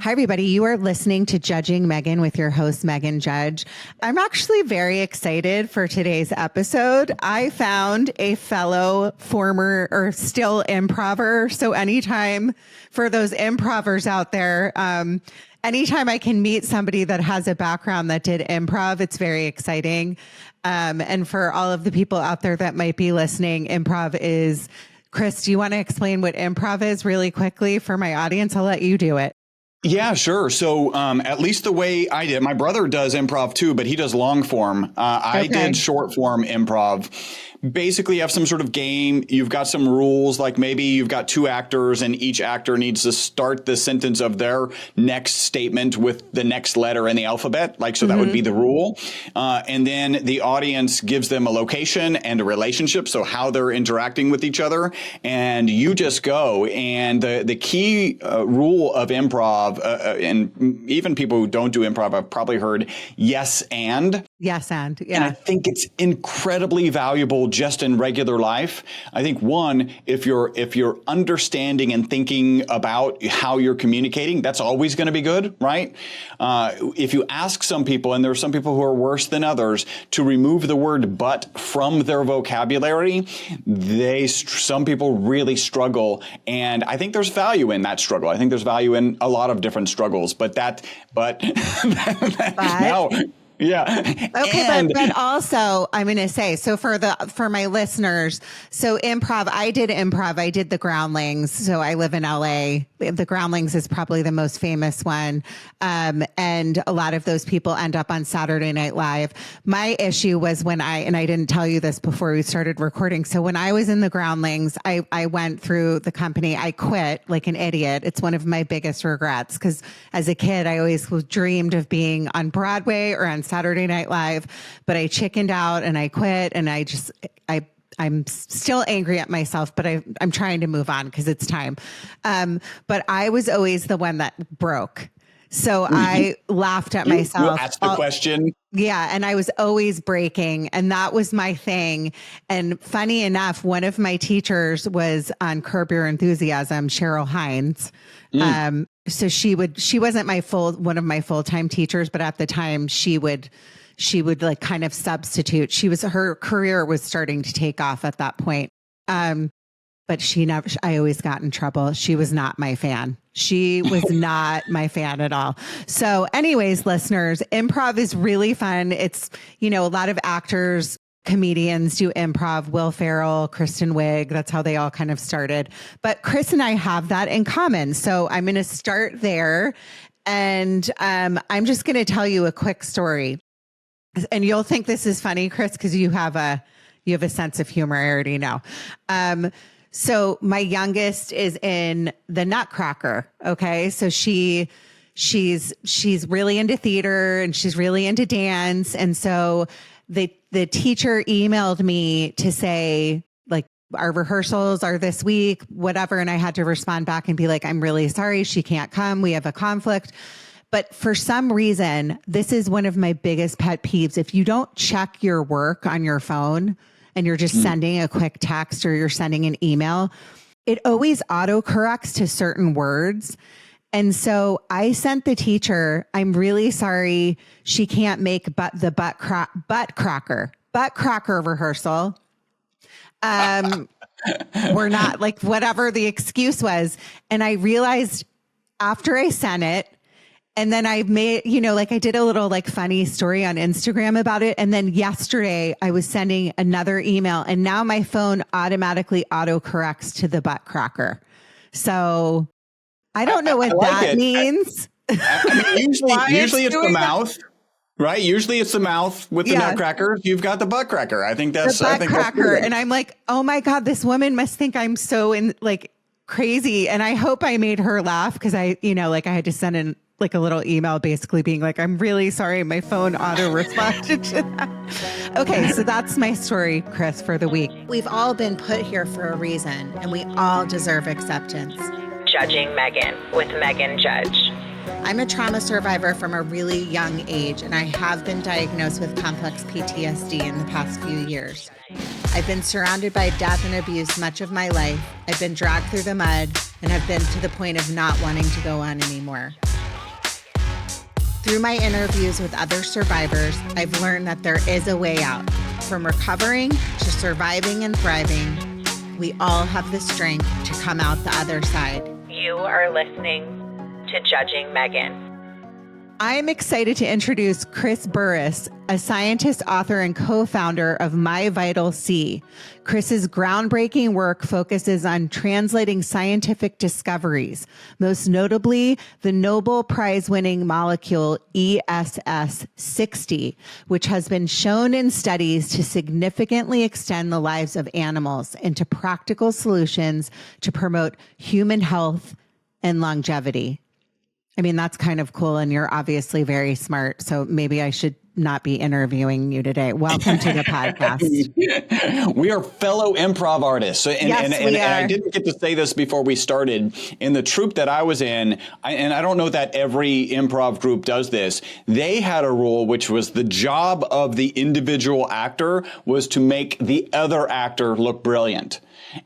Hi, everybody. You are listening to Judging Meghan with your host, Meghan Judge. I'm actually very excited for today's episode. I found a fellow former or still improver. So anytime for those improvers out there, anytime I can meet somebody that has a background that did improv, it's very exciting. And for all of the people out there that might be listening, improv is, Chris, do you want to explain what improv is really quickly for my audience? I'll let you do it. Yeah, sure. So at least the way I did, my brother does improv too, but he does long form. I did short form improv. Basically, you have some sort of game. You've got some rules, like maybe you've got two actors and each actor needs to start the sentence of their next statement with the next letter in the alphabet. So that would be the rule. And then the audience gives them a location and a relationship. So how they're interacting with each other. And you just go. And the key rule of improv, and even people who don't do improv have probably heard yes and. Yes and. Yeah. And I think it's incredibly valuable just in regular life. I think one, if you're understanding and thinking about how you're communicating, that's always going to be good, right? If you ask some people, and there are some people who are worse than others, to remove the word but from their vocabulary, some people really struggle. And I think there's value in that struggle. I think there's value in a lot of different struggles, but now. Yeah. Okay. But also I'm going to say, so for my listeners, so improv, I did the Groundlings. So I live in LA. The Groundlings is probably the most famous one. And a lot of those people end up on Saturday Night Live. My issue was and I didn't tell you this before we started recording. So when I was in the Groundlings, I went through the company. I quit like an idiot. It's one of my biggest regrets because as a kid, I always dreamed of being on Broadway or on Saturday Night Live, but I chickened out and I quit, and I'm still angry at myself, but I'm trying to move on because it's time. But I was always the one that broke. So I laughed at myself. That's the question. Yeah. And I was always breaking, and that was my thing. And funny enough, one of my teachers was on Curb Your Enthusiasm, Cheryl Hines. So she wasn't one of my full-time teachers, but at the time she would like kind of substitute. Her career was starting to take off at that point. But I always got in trouble. She was not my fan. She was not my fan at all. So anyways, listeners, improv is really fun. It's, a lot of actors, comedians do improv. Will Ferrell, Kristen Wiig, that's how they all kind of started. But Chris and I have that in common. So I'm going to start there. And I'm just going to tell you a quick story. And you'll think this is funny, Chris, because you have a sense of humor. I already know. So my youngest is in the Nutcracker. Okay. So she's really into theater and she's really into dance. And so the teacher emailed me to say, like, our rehearsals are this week, whatever. And I had to respond back and be like, I'm really sorry. She can't come. We have a conflict. But for some reason, this is one of my biggest pet peeves. If you don't check your work on your phone and you're just sending a quick text or you're sending an email, it always autocorrects to certain words. And so I sent the teacher, I'm really sorry, she can't make the butt cracker rehearsal. We're not, like, whatever the excuse was. And I realized after I sent it, and then I made, I did a little funny story on Instagram about it. And then yesterday I was sending another email, and now my phone automatically autocorrects to the butt cracker. So I don't know what that means. Usually it's the mouth, right? Usually it's the mouth with the nutcracker. You've got the butt cracker. I think that's the butt cracker. And I'm like, oh my God, this woman must think I'm so crazy. And I hope I made her laugh because I had to send in a little email basically being like, I'm really sorry. My phone auto responded to that. Okay. So that's my story, Chris, for the week. We've all been put here for a reason, and we all deserve acceptance. Judging Meghan with Meghan Judge. I'm a trauma survivor from a really young age, and I have been diagnosed with complex PTSD in the past few years. I've been surrounded by death and abuse much of my life. I've been dragged through the mud and have been to the point of not wanting to go on anymore. Through my interviews with other survivors, I've learned that there is a way out. From recovering to surviving and thriving, we all have the strength to come out the other side. You are listening to Judging Meghan. I am excited to introduce Chris Burres, a scientist, author, and co-founder of MyVitalC. Chris's groundbreaking work focuses on translating scientific discoveries, most notably the Nobel Prize-winning molecule ESS-60, which has been shown in studies to significantly extend the lives of animals, into practical solutions to promote human health and longevity. I mean, that's kind of cool. And you're obviously very smart. So maybe I should not be interviewing you today. Welcome to the podcast. We are fellow improv artists. And I didn't get to say this before we started. In the troupe that I was in, and I don't know that every improv group does this, they had a rule which was the job of the individual actor was to make the other actor look brilliant.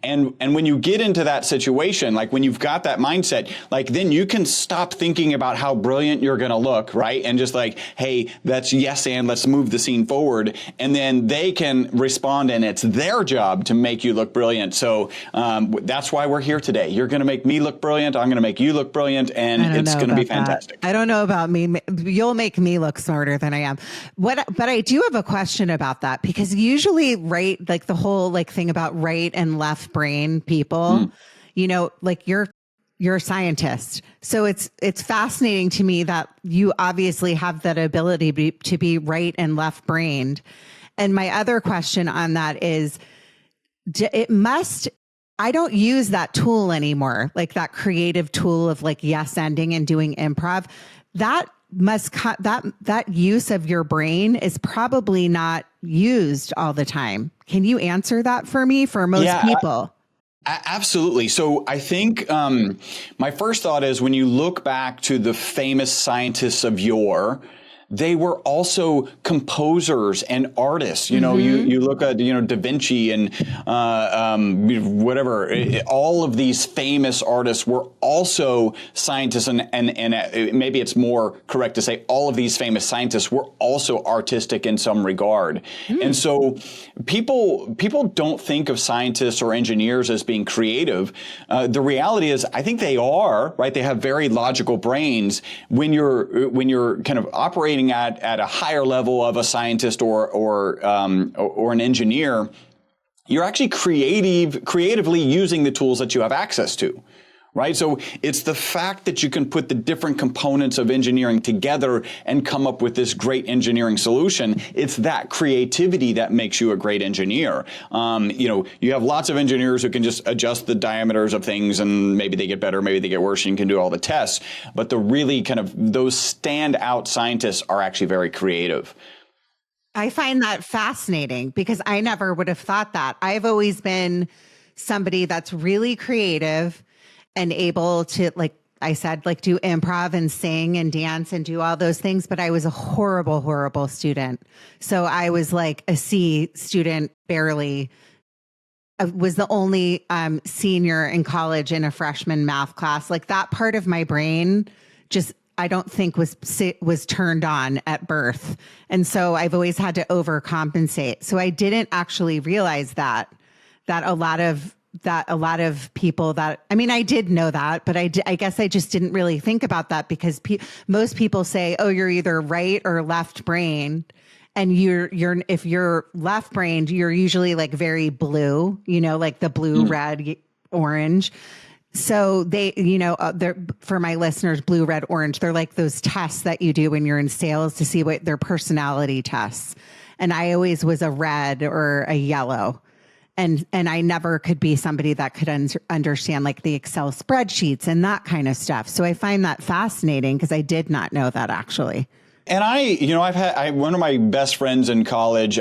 And when you get into that situation, like when you've got that mindset, like then you can stop thinking about how brilliant you're going to look, right? And just like, hey, that's yes, and let's move the scene forward. And then they can respond, and it's their job to make you look brilliant. So that's why we're here today. You're going to make me look brilliant. I'm going to make you look brilliant, and it's going to be fantastic. I don't know about me. You'll make me look smarter than I am. But I do have a question about that, because usually, right, like the whole like thing about right and left brain people, you know, like you're a scientist. So it's fascinating to me that you obviously have that ability to be right and left brained. And my other question on that is, I don't use that tool anymore, like that creative tool of like yes ending and doing improv. That use of your brain is probably not used all the time. Can you answer that for me, for most people? Absolutely. So I think my first thought is when you look back to the famous scientists of yore, they were also composers and artists. You know, you look at, Da Vinci and whatever, all of these famous artists were also scientists. And maybe it's more correct to say all of these famous scientists were also artistic in some regard. And so people don't think of scientists or engineers as being creative. The reality is, I think they are, right? They have very logical brains. When you're kind of operating at a higher level of a scientist or an engineer, you're actually creatively using the tools that you have access to, right? So it's the fact that you can put the different components of engineering together and come up with this great engineering solution. It's that creativity that makes you a great engineer. You have lots of engineers who can just adjust the diameters of things and maybe they get better, maybe they get worse, and you can do all the tests. But the really kind of those standout scientists are actually very creative. I find that fascinating because I never would have thought that. I've always been somebody that's really creative and able to, like I said, like do improv and sing and dance and do all those things. But I was a horrible, horrible student. So I was like a C student, barely. I was the only senior in college in a freshman math class. Like that part of my brain just, I don't think was turned on at birth. And so I've always had to overcompensate. So I didn't actually realize that a lot of people that, I mean, I did know that, but I guess I just didn't really think about that because most people say, oh, you're either right or left brain. And if you're left brained, you're usually like very blue, like the blue, red, orange. So they, they're, for my listeners, blue, red, orange, they're like those tests that you do when you're in sales to see what their personality tests. And I always was a red or a yellow. And I never could be somebody that could understand like the Excel spreadsheets and that kind of stuff. So I find that fascinating because I did not know that actually. And I've had one of my best friends in college.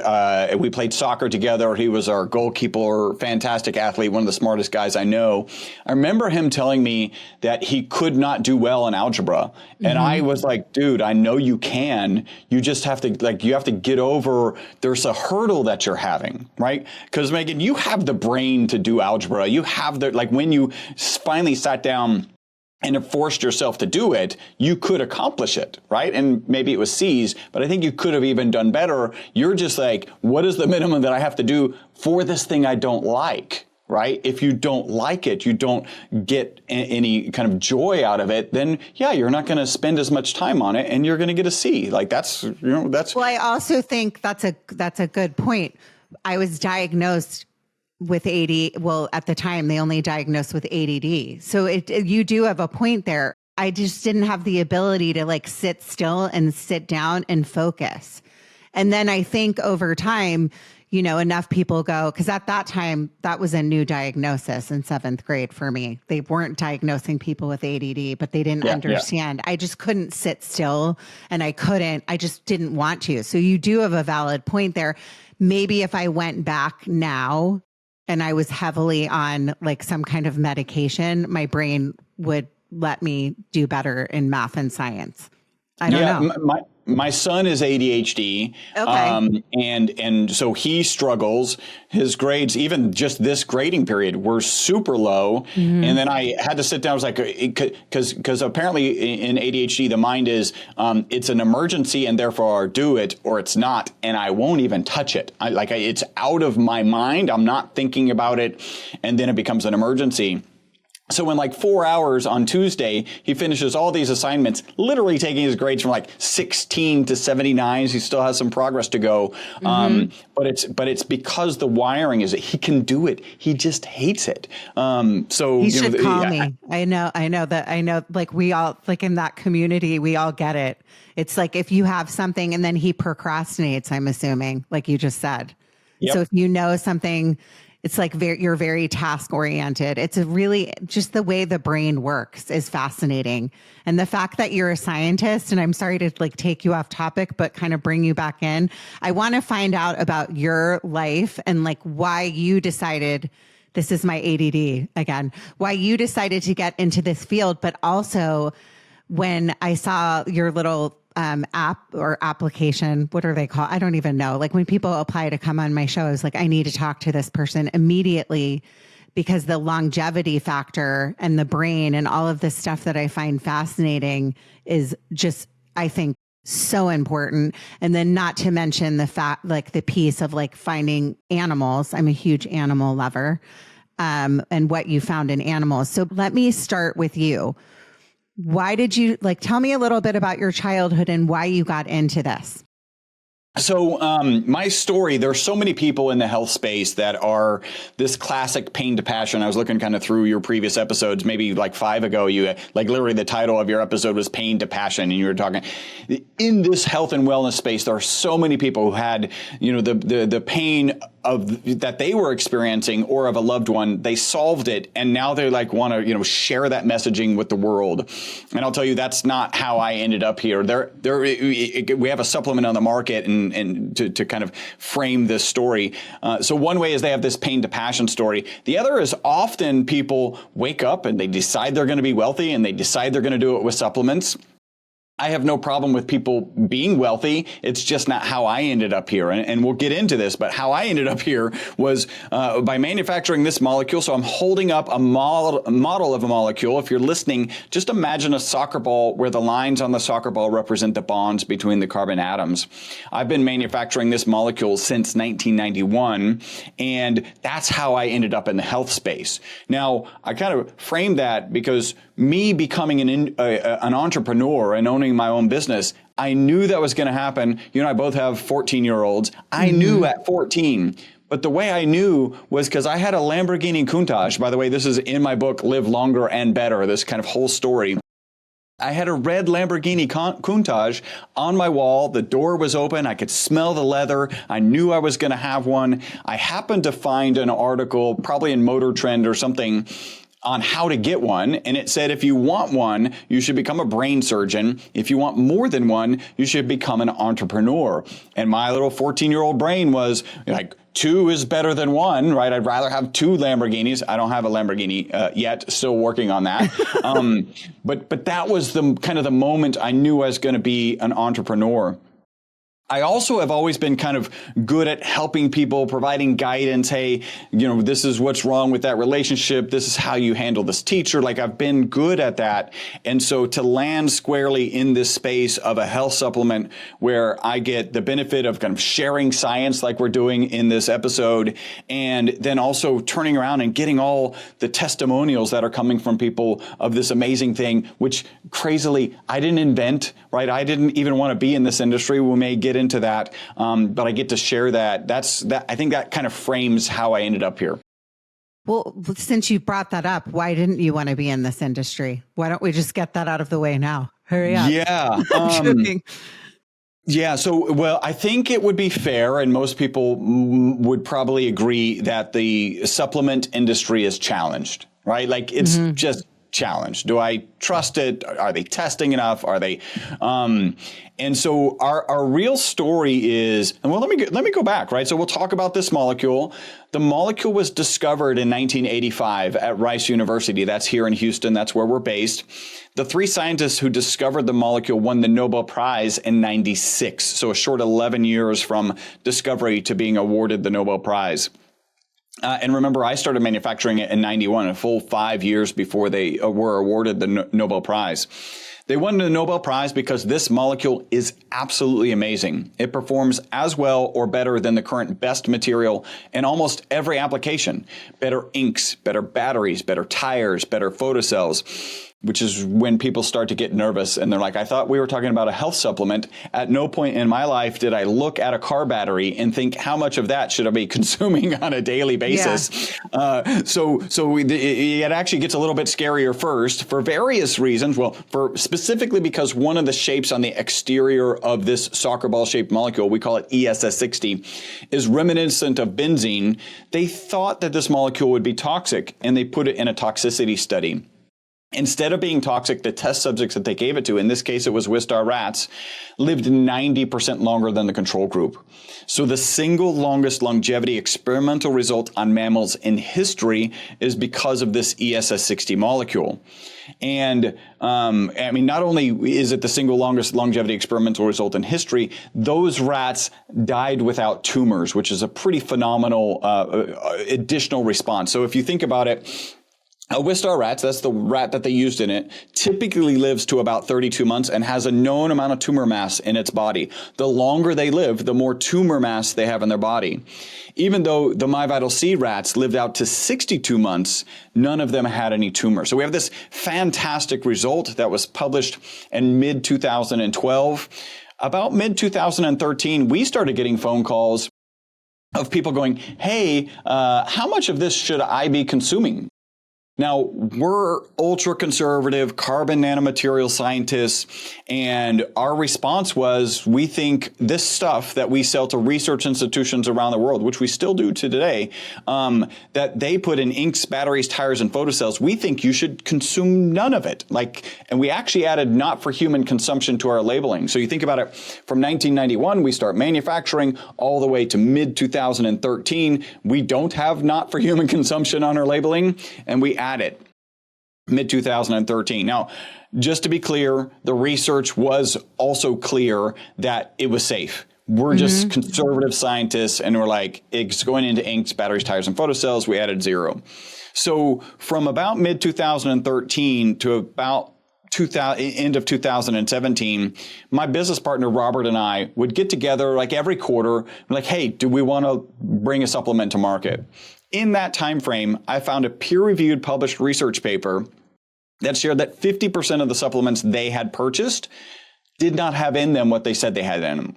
We played soccer together. He was our goalkeeper, fantastic athlete, one of the smartest guys I know. I remember him telling me that he could not do well in algebra. And I was like, dude, I know you can. You just have to get over, there's a hurdle that you're having, right? Because Meghan, you have the brain to do algebra. You have when you finally sat down and have forced yourself to do it, you could accomplish it, right? And maybe it was C's, but I think you could have even done better. You're just like, what is the minimum that I have to do for this thing I don't like, right? If you don't like it, you don't get any kind of joy out of it, then yeah, you're not going to spend as much time on it and you're going to get a C. Like that's. Well, I also think that's a good point. I was diagnosed with AD. Well, at the time they only diagnosed with ADD. So you do have a point there. I just didn't have the ability to like sit still and sit down and focus. And then I think over time, enough people go, because at that time, that was a new diagnosis in 7th grade for me. They weren't diagnosing people with ADD, but they didn't understand. I just couldn't sit still and I just didn't want to. So you do have a valid point there. Maybe if I went back now and I was heavily on like some kind of medication, my brain would let me do better in math and science. I don't know. My son is ADHD, okay. And so he struggles. His grades, even just this grading period, were super low. Mm-hmm. And then I had to sit down. I was like, because apparently in ADHD, the mind is it's an emergency and therefore do it or it's not. And I won't even touch it. It's out of my mind. I'm not thinking about it. And then it becomes an emergency. So in like 4 hours on Tuesday, he finishes all these assignments, literally taking his grades from like 16 to 79s. He still has some progress to go. Mm-hmm. But it's because the wiring is that he can do it. He just hates it. So he should call me. I know like we all, like in that community, we all get it. It's like if you have something and then he procrastinates, I'm assuming, like you just said. Yep. So if you know something, it's like you're very task oriented. It's really just the way the brain works is fascinating. And the fact that you're a scientist, and I'm sorry to like take you off topic, but kind of bring you back in. I want to find out about your life and like why you decided, this is my ADD again, why you decided to get into this field, but also when I saw your little app or application, what are they called? I don't even know. Like when people apply to come on my show, I was like, I need to talk to this person immediately because the longevity factor and the brain and all of this stuff that I find fascinating is just, I think, so important. And then not to mention the fact, like the piece of like finding animals. I'm a huge animal lover, and what you found in animals. So let me start with you. Why did you tell me a little bit about your childhood and why you got into this? So my story, there's so many people in the health space that are this classic pain to passion. I was looking kind of through your previous episodes, maybe like 5 ago, you like literally the title of your episode was Pain to Passion. And you were talking in this health and wellness space. There are so many people who had, the pain of that they were experiencing or of a loved one. They solved it. And now they want to, share that messaging with the world. And I'll tell you, that's not how I ended up here. We have a supplement on the market and to kind of frame this story. So one way is they have this pain to passion story. The other is often people wake up and they decide they're going to be wealthy and they decide they're going to do it with supplements. I have no problem with people being wealthy. It's just not how I ended up here. And we'll get into this, but how I ended up here was by manufacturing this molecule. So I'm holding up a model of a molecule. If you're listening, just imagine a soccer ball where the lines on the soccer ball represent the bonds between the carbon atoms. I've been manufacturing this molecule since 1991, and that's how I ended up in the health space. Now, I kind of frame that because me becoming an entrepreneur and owning my own business, I knew that was going to happen. You and I both have 14-year-olds. I knew at 14. But the way I knew was because I had a Lamborghini Countach. By the way, this is in my book, Live Longer and Better, this kind of whole story. I had a red Lamborghini Countach on my wall. The door was open. I could smell the leather. I knew I was going to have one. I happened to find an article, probably in Motor Trend or something, on how to get one. And it said, if you want one, you should become a brain surgeon. If you want more than one, you should become an entrepreneur. And my little 14-year-old brain was like, 2 is better than 1, right? I'd rather have 2 Lamborghinis. I don't have a Lamborghini yet, still working on that. But that was the kind of the moment I knew I was going to be an entrepreneur. I also have always been kind of good at helping people, providing guidance. Hey, this is what's wrong with that relationship. This is how you handle this teacher. Like, I've been good at that. And so to land squarely in this space of a health supplement where I get the benefit of kind of sharing science like we're doing in this episode, and then also turning around and getting all the testimonials that are coming from people of this amazing thing, which crazily I didn't invent, right? I didn't even want to be in this industry. We may get into that, but I get to share that. I think that kind of frames how I ended up here. Well, since you brought that up, why didn't you want to be in this industry? Why don't we just get that out of the way now? Hurry up. Yeah. Yeah. So, well, I think it would be fair, and most people would probably agree that the supplement industry is challenged, right? Like, it's just challenged. Do I trust it? Are they testing enough? Are they? And so our real story is, and well, let me go back, right? So we'll talk about this molecule. The molecule was discovered in 1985 at Rice University. That's here in Houston. That's where we're based. The three scientists who discovered the molecule won the Nobel Prize in 96. So a short 11 years from discovery to being awarded the Nobel Prize. And remember, I started manufacturing it in 91, a full 5 years before they were awarded the Nobel Prize. They won the Nobel Prize because this molecule is absolutely amazing. It performs as well or better than the current best material in almost every application. Better inks, better batteries, better tires, better photocells, which is when people start to get nervous and they're like, I thought we were talking about a health supplement. At no point in my life did I look at a car battery and think, how much of that should I be consuming on a daily basis? Yeah. So it actually gets a little bit scarier first for various reasons. Well, specifically because one of the shapes on the exterior of this soccer ball shaped molecule, we call it ESS60, is reminiscent of benzene. They thought that this molecule would be toxic, and they put it in a toxicity study. Instead of being toxic, the test subjects that they gave it to, in this case it was Wistar rats, lived 90% longer than the control group. So the single longest longevity experimental result on mammals in history is because of this ESS60 molecule. And I mean, not only is it the single longest longevity experimental result in history, those rats died without tumors, which is a pretty phenomenal additional response. So if you think about it, Wistar rats, that's the rat that they used in it, typically lives to about 32 months and has a known amount of tumor mass in its body. The longer they live, the more tumor mass they have in their body. Even though the MyVitalC rats lived out to 62 months, none of them had any tumor. So we have this fantastic result that was published in mid-2012. About mid-2013, we started getting phone calls of people going, hey, how much of this should I be consuming? Now, we're ultra conservative carbon nanomaterial scientists, and our response was, we think this stuff that we sell to research institutions around the world, which we still do to today, that they put in inks, batteries, tires, and photocells, we think you should consume none of it. And we actually added not for human consumption to our labeling. So you think about it, from 1991, we start manufacturing all the way to mid-2013. We don't have not for human consumption on our labeling, and we add it mid-2013. Now, just to be clear, the research was also clear that it was safe. We're just conservative scientists, and we're like, it's going into inks, batteries, tires, and photocells. We added 0. So from about mid-2013 to about end of 2017, my business partner, Robert, and I would get together like every quarter, like, hey, do we want to bring a supplement to market? In that time frame, I found a peer-reviewed published research paper that shared that 50% of the supplements they had purchased did not have in them what they said they had in them.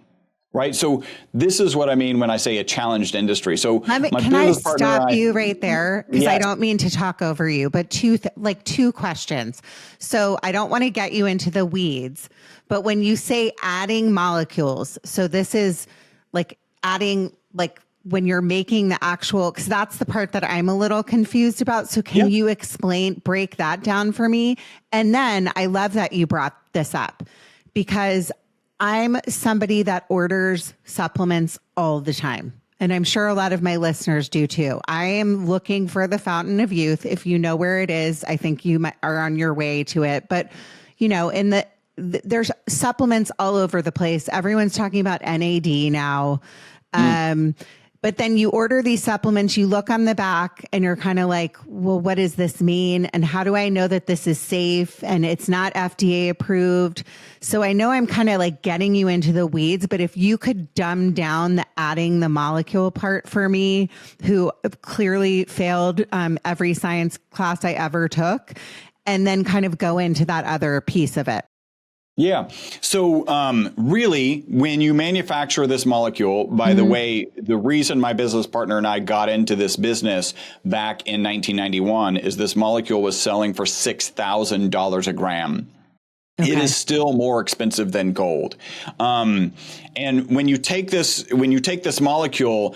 Right? So this is what I mean when I say a challenged industry. So can I stop you right there? Because I don't mean to talk over you, but two questions. So I don't want to get you into the weeds, but when you say adding molecules, so this is like adding, like when you're making the actual, because that's the part that I'm a little confused about. So can you break that down for me? And then I love that you brought this up, because I'm somebody that orders supplements all the time. And I'm sure a lot of my listeners do too. I am looking for the fountain of youth. If you know where it is, I think you are on your way to it. But, in the there's supplements all over the place. Everyone's talking about NAD now. But then you order these supplements, you look on the back and you're kind of like, well, what does this mean? And how do I know that this is safe and it's not FDA approved? So I know I'm kind of like getting you into the weeds, but if you could dumb down the adding the molecule part for me, who clearly failed every science class I ever took, and then kind of go into that other piece of it. Yeah. So really, when you manufacture this molecule, by the way, the reason my business partner and I got into this business back in 1991 is this molecule was selling for $6,000 a gram. Okay. It is still more expensive than gold. And when you take this molecule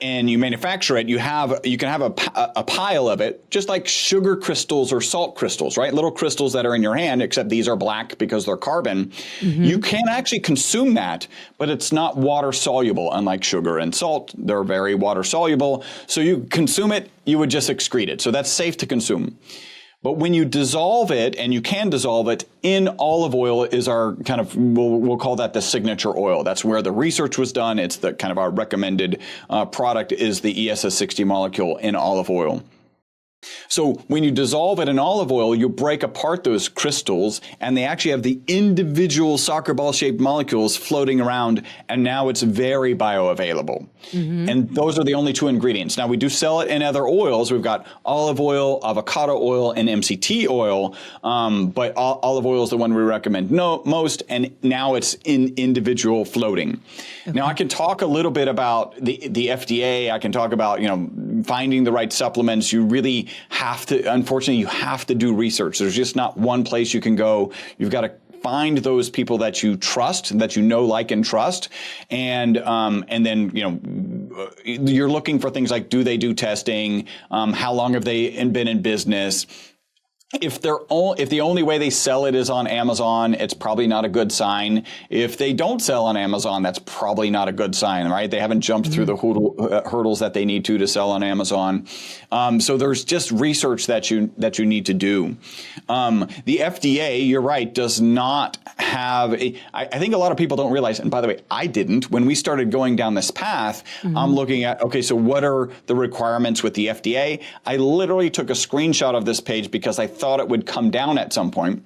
and you manufacture it, you can have a pile of it, just like sugar crystals or salt crystals, right? Little crystals that are in your hand, except these are black because they're carbon. You can actually consume that, but it's not water soluble, unlike sugar and salt. They're very water soluble. So you consume it, you would just excrete it. So that's safe to consume. But when you dissolve it, and you can dissolve it in olive oil, is our kind of, we'll call that the signature oil. That's where the research was done. It's the kind of our recommended product is the ESS60 molecule in olive oil. So when you dissolve it in olive oil, you break apart those crystals and they actually have the individual soccer ball shaped molecules floating around. And now it's very bioavailable. And those are the only two ingredients. Now we do sell it in other oils. We've got olive oil, avocado oil, and MCT oil. But olive oil is the one we recommend most. And now it's in individual floating. Okay. Now I can talk a little bit about the FDA. I can talk about, finding the right supplements. You really have to, unfortunately, you have to do research. There's just not one place you can go. You've got to find those people that you trust, that you know, like, and trust. And then, you're looking for things like, do they do testing? How long have they been in business? If the only way they sell it is on Amazon, it's probably not a good sign. If they don't sell on Amazon, that's probably not a good sign, right? They haven't jumped through the hurdles that they need to sell on Amazon. So there's just research that you need to do. The FDA, you're right, does not have I think a lot of people don't realize, and by the way, I didn't, when we started going down this path, I'm looking at, okay, so what are the requirements with the FDA? I literally took a screenshot of this page because I thought it would come down at some point.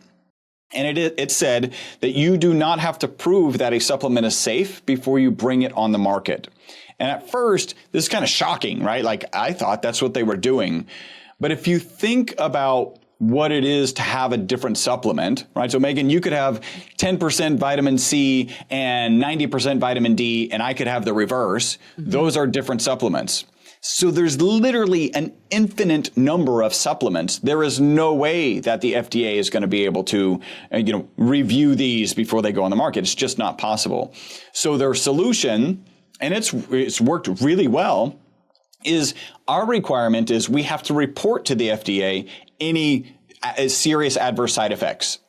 And it said that you do not have to prove that a supplement is safe before you bring it on the market. And at first, this is kind of shocking, right? Like, I thought that's what they were doing. But if you think about what it is to have a different supplement, right? So Meghan, you could have 10% vitamin C and 90% vitamin D, and I could have the reverse. Those are different supplements. So there's literally an infinite number of supplements. There is no way that the FDA is going to be able to, review these before they go on the market. It's just not possible. So their solution, and it's worked really well, is our requirement is we have to report to the FDA any serious adverse side effects.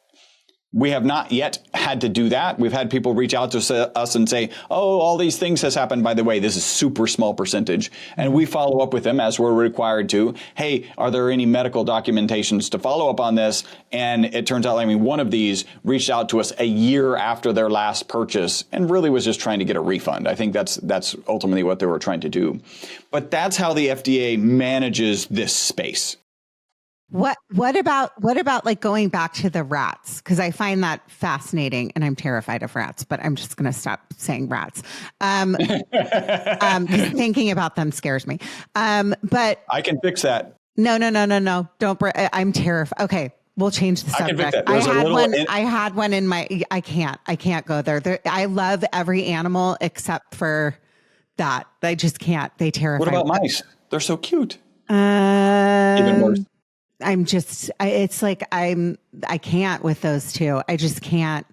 We have not yet had to do that. We've had people reach out to us and say, oh, all these things has happened. By the way, this is super small percentage. And we follow up with them as we're required to. Hey, are there any medical documentations to follow up on this? And it turns out, one of these reached out to us a year after their last purchase and really was just trying to get a refund. I think that's ultimately what they were trying to do. But that's how the FDA manages this space. What about like going back to the rats? Because I find that fascinating, and I'm terrified of rats, but I'm just going to stop saying rats. 'Cause thinking about them scares me. But I can fix that. No. Don't. I'm terrified. Okay. We'll change the subject. I had one in my, I can't go there. I love every animal except for that. I just can't. They terrify me. What about mice? They're so cute. Even worse. I can't with those two. I just can't.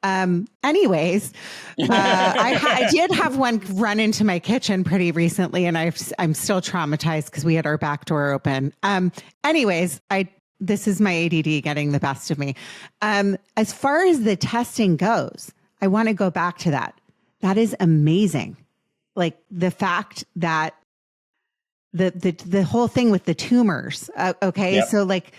Anyways, I did have one run into my kitchen pretty recently, and I'm still traumatized because we had our back door open. Anyways, this is my ADD getting the best of me. As far as the testing goes, I want to go back to that. That is amazing. Like the fact that the whole thing with the tumors. Okay. Yep. So like,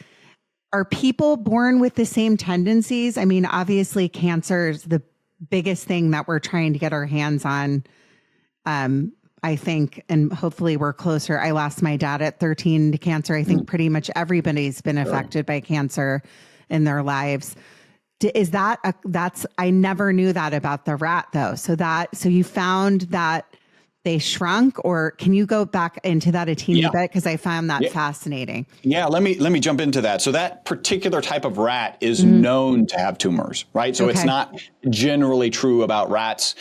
are people born with the same tendencies? I mean, obviously cancer is the biggest thing that we're trying to get our hands on. I think, and hopefully we're closer. I lost my dad at 13 to cancer. I think pretty much everybody's been affected by cancer in their lives. Is that, I never knew that about the rat though. So you found that they shrunk, or can you go back into that a teeny bit? Cause I found that fascinating. Yeah. Let me jump into that. So that particular type of rat is known to have tumors, right? So it's not generally true about rats.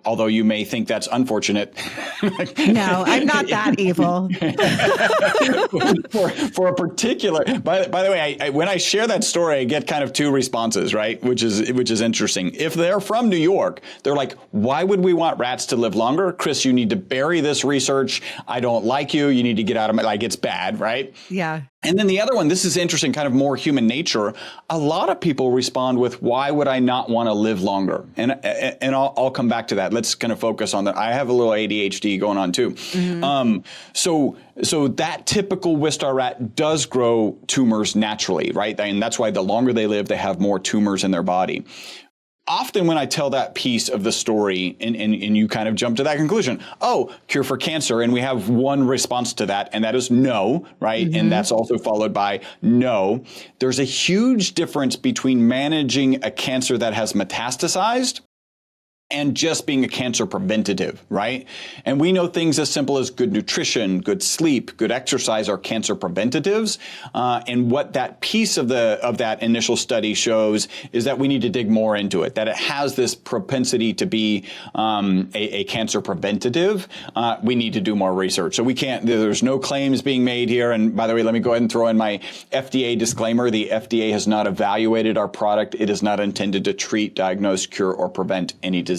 Although you may think that's unfortunate. No, I'm not that evil. for a particular, by the way, I when I share that story, I get kind of two responses, right? Which is interesting. If they're from New York, they're like, why would we want rats to live longer? Chris, you need to bury this research. I don't like you. You need to get out of my, like, it's bad, right? Yeah. And then the other one, this is interesting, kind of more human nature. A lot of people respond with, why would I not want to live longer? And I'll come back to that. Let's kind of focus on that. I have a little ADHD going on too. So that typical Wistar rat does grow tumors naturally, right? And that's why the longer they live, they have more tumors in their body. Often when I tell that piece of the story and you kind of jump to that conclusion, oh, cure for cancer. And we have one response to that, and that is no, right? And that's also followed by no. There's a huge difference between managing a cancer that has metastasized and just being a cancer preventative, right? And we know things as simple as good nutrition, good sleep, good exercise are cancer preventatives. And what that piece of that initial study shows is that we need to dig more into it, that it has this propensity to be a cancer preventative. We need to do more research. So we can't, there's no claims being made here. And by the way, let me go ahead and throw in my FDA disclaimer. The FDA has not evaluated our product. It is not intended to treat, diagnose, cure, or prevent any disease.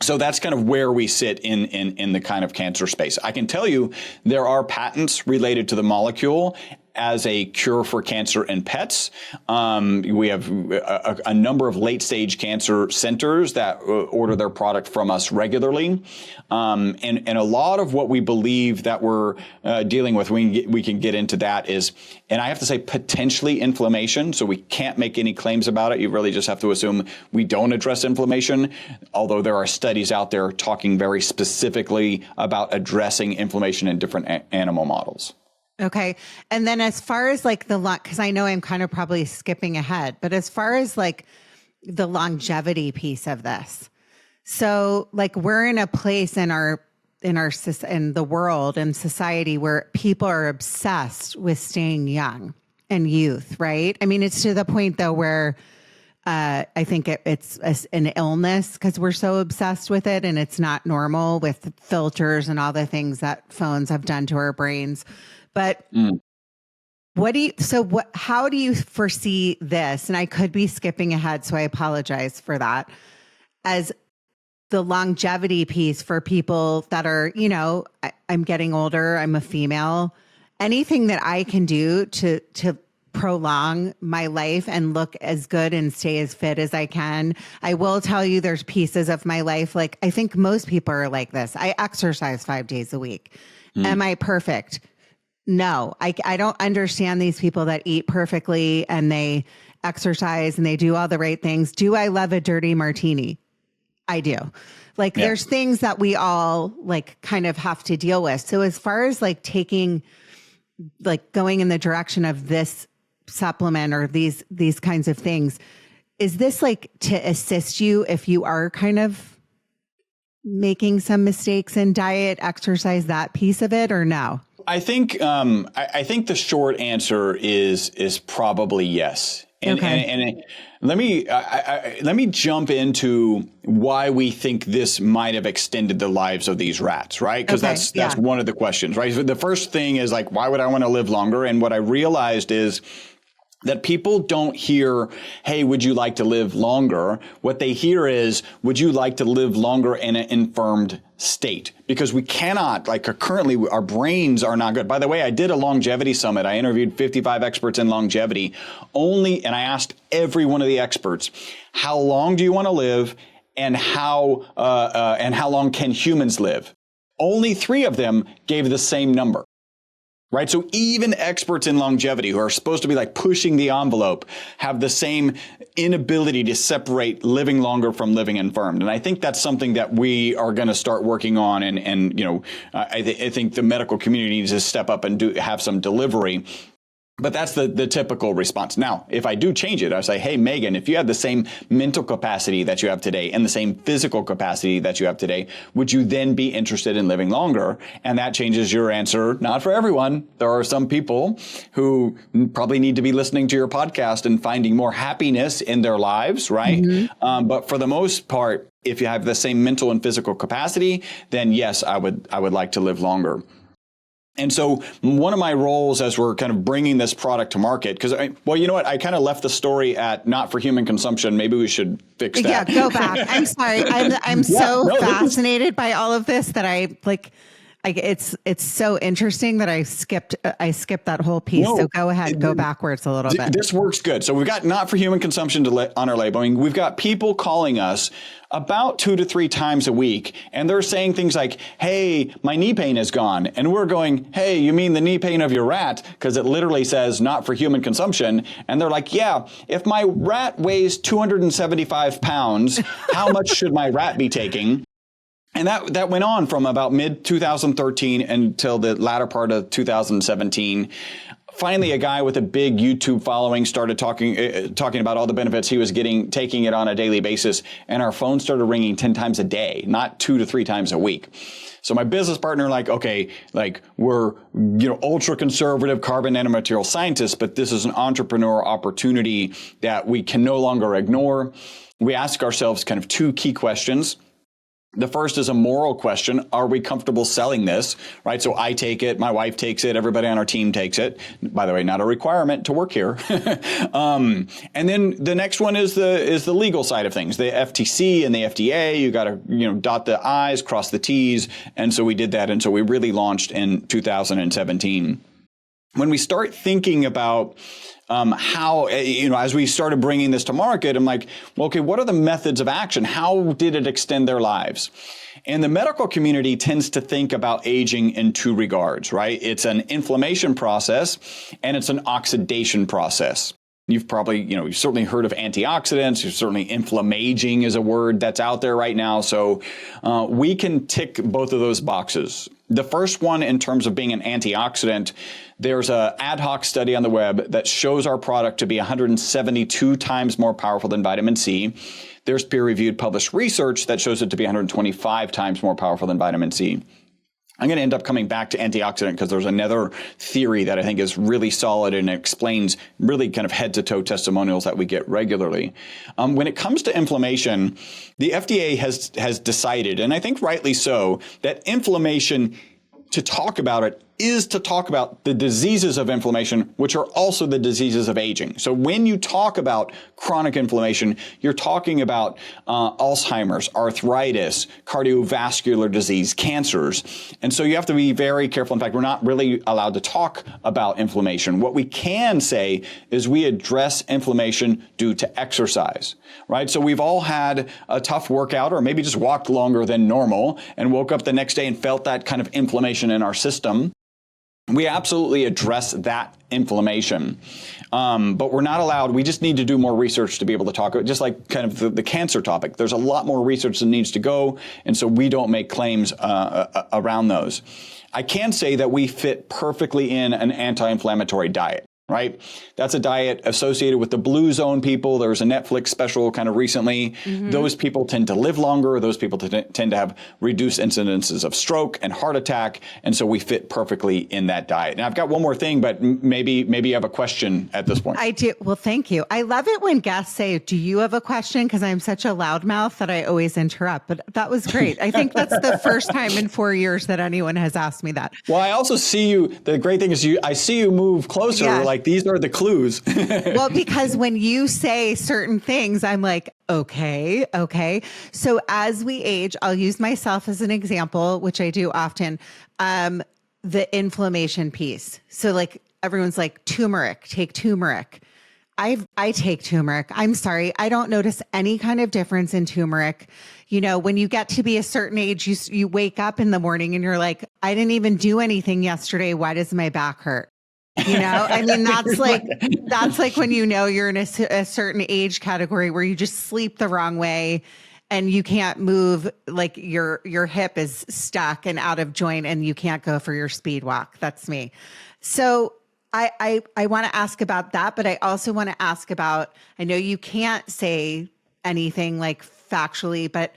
So that's kind of where we sit in the kind of cancer space. I can tell you there are patents related to the molecule as a cure for cancer in pets. We have a number of late stage cancer centers that order their product from us regularly. And a lot of what we believe that we're dealing with, we can get into that is, and I have to say potentially inflammation. So we can't make any claims about it. You really just have to assume we don't address inflammation, although there are studies out there talking very specifically about addressing inflammation in different animal models. Okay. And then as far as like the lung, because I know I'm kind of probably skipping ahead, but as far as like the longevity piece of this, so like we're in a place in the world and society where people are obsessed with staying young and youth, right? I mean, it's to the point though where I think it's an illness because we're so obsessed with it, and it's not normal with filters and all the things that phones have done to our brains. But how do you foresee this? And I could be skipping ahead, so I apologize for that, as the longevity piece for people that are, I'm getting older, I'm a female, anything that I can do to prolong my life and look as good and stay as fit as I can. I will tell you there's pieces of my life, like I think most people are like this. I exercise 5 days a week. Am I perfect? No, I don't understand these people that eat perfectly and they exercise and they do all the right things. Do I love a dirty martini? I do. Like there's things that we all like kind of have to deal with. So as far as like going in the direction of this supplement or these kinds of things, is this like to assist you if you are kind of making some mistakes in diet, exercise, that piece of it, or no? I think the short answer is probably yes. And let me jump into why we think this might have extended the lives of these rats, right? Because that's one of the questions, right? So the first thing is like, why would I want to live longer? And what I realized is that people don't hear, hey, would you like to live longer? What they hear is, would you like to live longer in an infirmed state? Because we cannot, currently our brains are not good. By the way, I did a longevity summit. I interviewed 55 experts in longevity and I asked every one of the experts, how long do you want to live and how long can humans live? Only 3 of them gave the same number. right? So even experts in longevity who are supposed to be like pushing the envelope have the same inability to separate living longer from living infirmed. And I think that's something that we are going to start working on. And I think the medical community needs to step up and have some delivery. But that's the typical response. Now, if I do change it, I say, hey, Meghan, if you had the same mental capacity that you have today and the same physical capacity that you have today, would you then be interested in living longer? And that changes your answer. Not for everyone. There are some people who probably need to be listening to your podcast and finding more happiness in their lives, right? Mm-hmm. But for the most part, if you have the same mental and physical capacity, then yes, I would like to live longer. And so one of my roles as we're kind of bringing this product to market, because, you know what? I kind of left the story at not for human consumption. Maybe we should fix that. Yeah, go back. I'm sorry. I'm fascinated by all of this that it's so interesting that I skipped that whole piece. No, so go ahead, go backwards a little bit. This works good. So we've got not for human consumption on our labeling. We've got people calling us about 2 to 3 times a week, and they're saying things like, hey, my knee pain is gone. And we're going, hey, you mean the knee pain of your rat? Because it literally says not for human consumption. And they're like, yeah, if my rat weighs 275 pounds, how much should my rat be taking? And that went on from about mid-2013 until the latter part of 2017. Finally, a guy with a big YouTube following started talking about all the benefits he was getting, taking it on a daily basis, and our phone started ringing 10 times a day, not 2 to 3 times a week. So my business partner, we're ultra conservative carbon nanomaterial scientists, but this is an entrepreneur opportunity that we can no longer ignore. We ask ourselves kind of 2 key questions. The first is a moral question. Are we comfortable selling this? Right. So I take it. My wife takes it. Everybody on our team takes it. By the way, not a requirement to work here. And then the next one is the legal side of things. The FTC and the FDA, you got to, dot the I's, cross the T's. And so we did that. And so we really launched in 2017. When we start thinking about how, as we started bringing this to market, I'm like, well, okay, what are the methods of action? How did it extend their lives? And the medical community tends to think about aging in 2 regards, right? It's an inflammation process and it's an oxidation process. You've probably, you've certainly heard of antioxidants. You've certainly inflammaging is a word that's out there right now. So we can tick both of those boxes. The first one, in terms of being an antioxidant, there's an ad hoc study on the web that shows our product to be 172 times more powerful than vitamin C. There's peer-reviewed published research that shows it to be 125 times more powerful than vitamin C. I'm going to end up coming back to antioxidant because there's another theory that I think is really solid and explains really kind of head-to-toe testimonials that we get regularly. When it comes to inflammation, the FDA has decided, and I think rightly so, that inflammation, to talk about it, is to talk about the diseases of inflammation, which are also the diseases of aging. So when you talk about chronic inflammation, you're talking about Alzheimer's, arthritis, cardiovascular disease, cancers. And so you have to be very careful. In fact, we're not really allowed to talk about inflammation. What we can say is we address inflammation due to exercise, right? So we've all had a tough workout or maybe just walked longer than normal and woke up the next day and felt that kind of inflammation in our system. We absolutely address that inflammation, but we're not allowed. We just need to do more research to be able to talk, just like kind of the cancer topic. There's a lot more research that needs to go, and so we don't make claims around those. I can say that we fit perfectly in an anti-inflammatory diet. Right? That's a diet associated with the blue zone people. There was a Netflix special kind of recently. Mm-hmm. Those people tend to live longer. Those people tend to have reduced incidences of stroke and heart attack. And so we fit perfectly in that diet. And I've got one more thing, but maybe you have a question at this point. I do. Well, thank you. I love it when guests say, do you have a question? Because I'm such a loudmouth that I always interrupt. But that was great. I think that's the first time in 4 years that anyone has asked me that. Well, I also see you. The great thing is I see you move closer. Yeah. Like these are the clues. Well, because when you say certain things, I'm like, okay. So as we age, I'll use myself as an example, which I do often, the inflammation piece. So like everyone's like, turmeric, take turmeric. I take turmeric. I'm sorry. I don't notice any kind of difference in turmeric. You know, when you get to be a certain age, you wake up in the morning and you're like, I didn't even do anything yesterday. Why does my back hurt? You know, I mean, that's like when you know you're in a certain age category where you just sleep the wrong way and you can't move, like your hip is stuck and out of joint and you can't go for your speed walk. That's me. So I want to ask about that, but I also want to ask about, I know you can't say anything like factually, but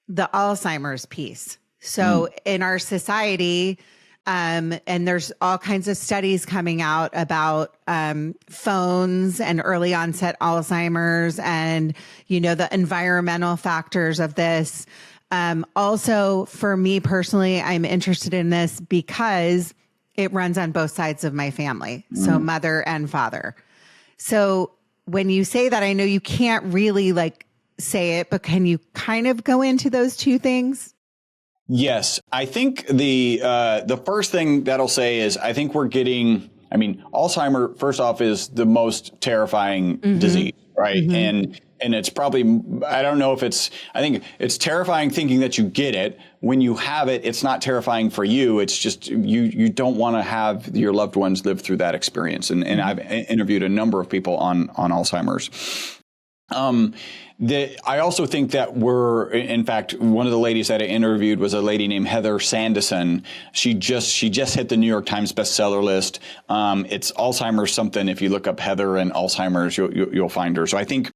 the Alzheimer's piece. So in our society, and there's all kinds of studies coming out about phones and early onset Alzheimer's and, you know, the environmental factors of this. Also, for me personally, I'm interested in this because it runs on both sides of my family. So mother and father. So when you say that, I know you can't really like say it, but can you kind of go into those two things? Yes, I think the first thing that I'll say is I think we're getting. I mean, Alzheimer first off is the most terrifying disease, right? And it's probably, I don't know if it's. I think it's terrifying thinking that you get it. When you have it, it's not terrifying for you. It's just you don't want to have your loved ones live through that experience. And I've interviewed a number of people on Alzheimer's. I also think that in fact, one of the ladies that I interviewed was a lady named Heather Sanderson. She just hit the New York Times bestseller list. It's Alzheimer's something. If you look up Heather and Alzheimer's, you'll find her. So I think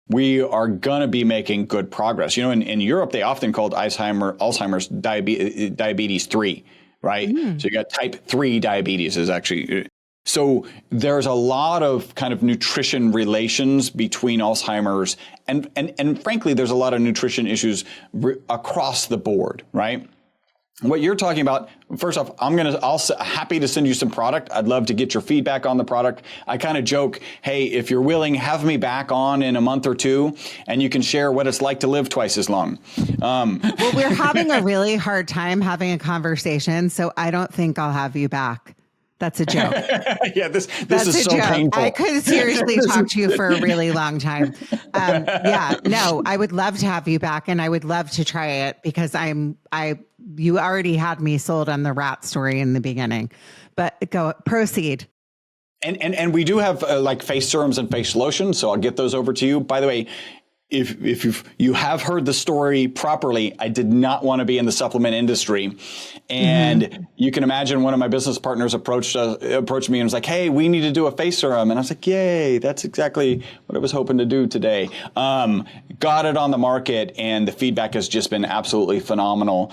we are going to be making good progress. You know, in Europe, they often called Alzheimer's diabetes 3, right? So you got type 3 diabetes is actually. So there's a lot of kind of nutrition relations between Alzheimer's and frankly, there's a lot of nutrition issues across the board, right? What you're talking about, first off, I'll happy to send you some product. I'd love to get your feedback on the product. I kind of joke, hey, if you're willing, have me back on in a month or two, and you can share what it's like to live twice as long. Well, we're having a really hard time having a conversation, so I don't think I'll have you back. That's a joke. Yeah, this is so painful. I could seriously talk to you for a really long time. I would love to have you back, and I would love to try it because you already had me sold on the rat story in the beginning. But proceed. And we do have like face serums and face lotions, so I'll get those over to you. By the way, if you have heard the story properly, I did not want to be in the supplement industry. And you can imagine one of my business partners approached me and was like, hey, we need to do a face serum. And I was like, yay, that's exactly what I was hoping to do today. Got it on the market, and the feedback has just been absolutely phenomenal.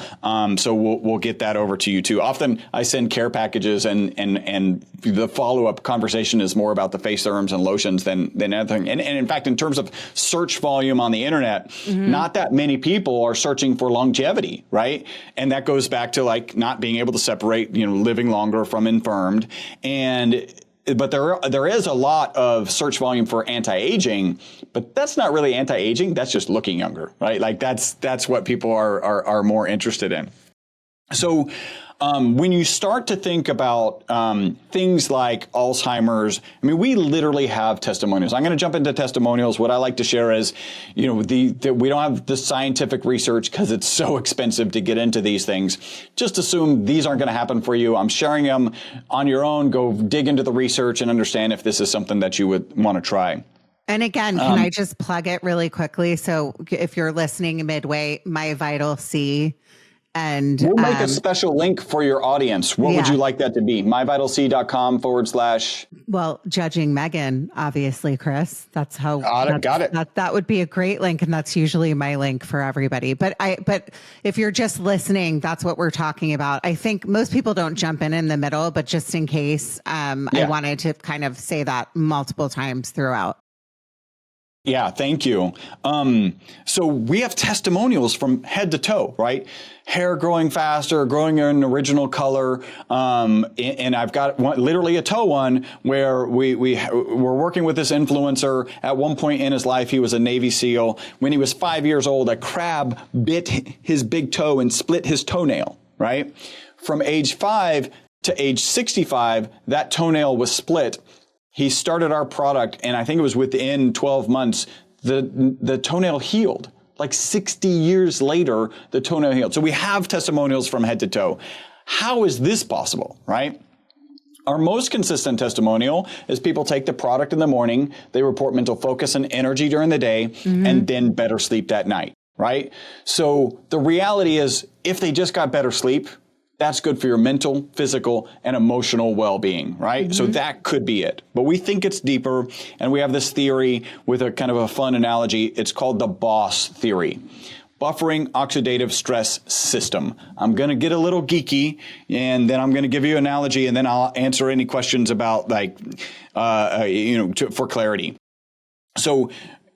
So we'll get that over to you too. Often I send care packages and the follow-up conversation is more about the face serums and lotions than anything. And in fact, in terms of search volume on the internet, not that many people are searching for longevity, right? And that goes back to like not being able to separate, living longer from infirmed. But there is a lot of search volume for anti-aging, but that's not really anti-aging. That's just looking younger, right? Like that's what people are more interested in. So when you start to think about things like Alzheimer's, I mean, we literally have testimonials. I'm going to jump into testimonials. What I like to share is, we don't have the scientific research because it's so expensive to get into these things. Just assume these aren't going to happen for you. I'm sharing them on your own. Go dig into the research and understand if this is something that you would want to try. And again, can I just plug it really quickly? So if you're listening midway, MyVitalC. And we'll make a special link for your audience. What would you like that to be? MyVitalC.com / Well, judging Meghan, obviously, Chris. That's how. Got it. That would be a great link, and that's usually my link for everybody. But if you're just listening, that's what we're talking about. I think most people don't jump in the middle, but just in case, I wanted to kind of say that multiple times throughout. Yeah, thank you. So we have testimonials from head to toe, right? Hair growing faster, growing in original color. And I've got literally a toe one where we're working with this influencer. At one point in his life, he was a Navy SEAL. When he was 5 years old, a crab bit his big toe and split his toenail, right? From age 5 to age 65, that toenail was split. He started our product, and I think it was within 12 months, the toenail healed. Like 60 years later, the toenail healed. So we have testimonials from head to toe. How is this possible, right? Our most consistent testimonial is people take the product in the morning, they report mental focus and energy during the day, and then better sleep that night, right? So the reality is, if they just got better sleep, that's good for your mental, physical, and emotional well-being, right? So that could be it. But we think it's deeper, and we have this theory with a kind of a fun analogy. It's called the BOSS theory. Buffering Oxidative Stress System. I'm going to get a little geeky, and then I'm going to give you an analogy, and then I'll answer any questions about for clarity. So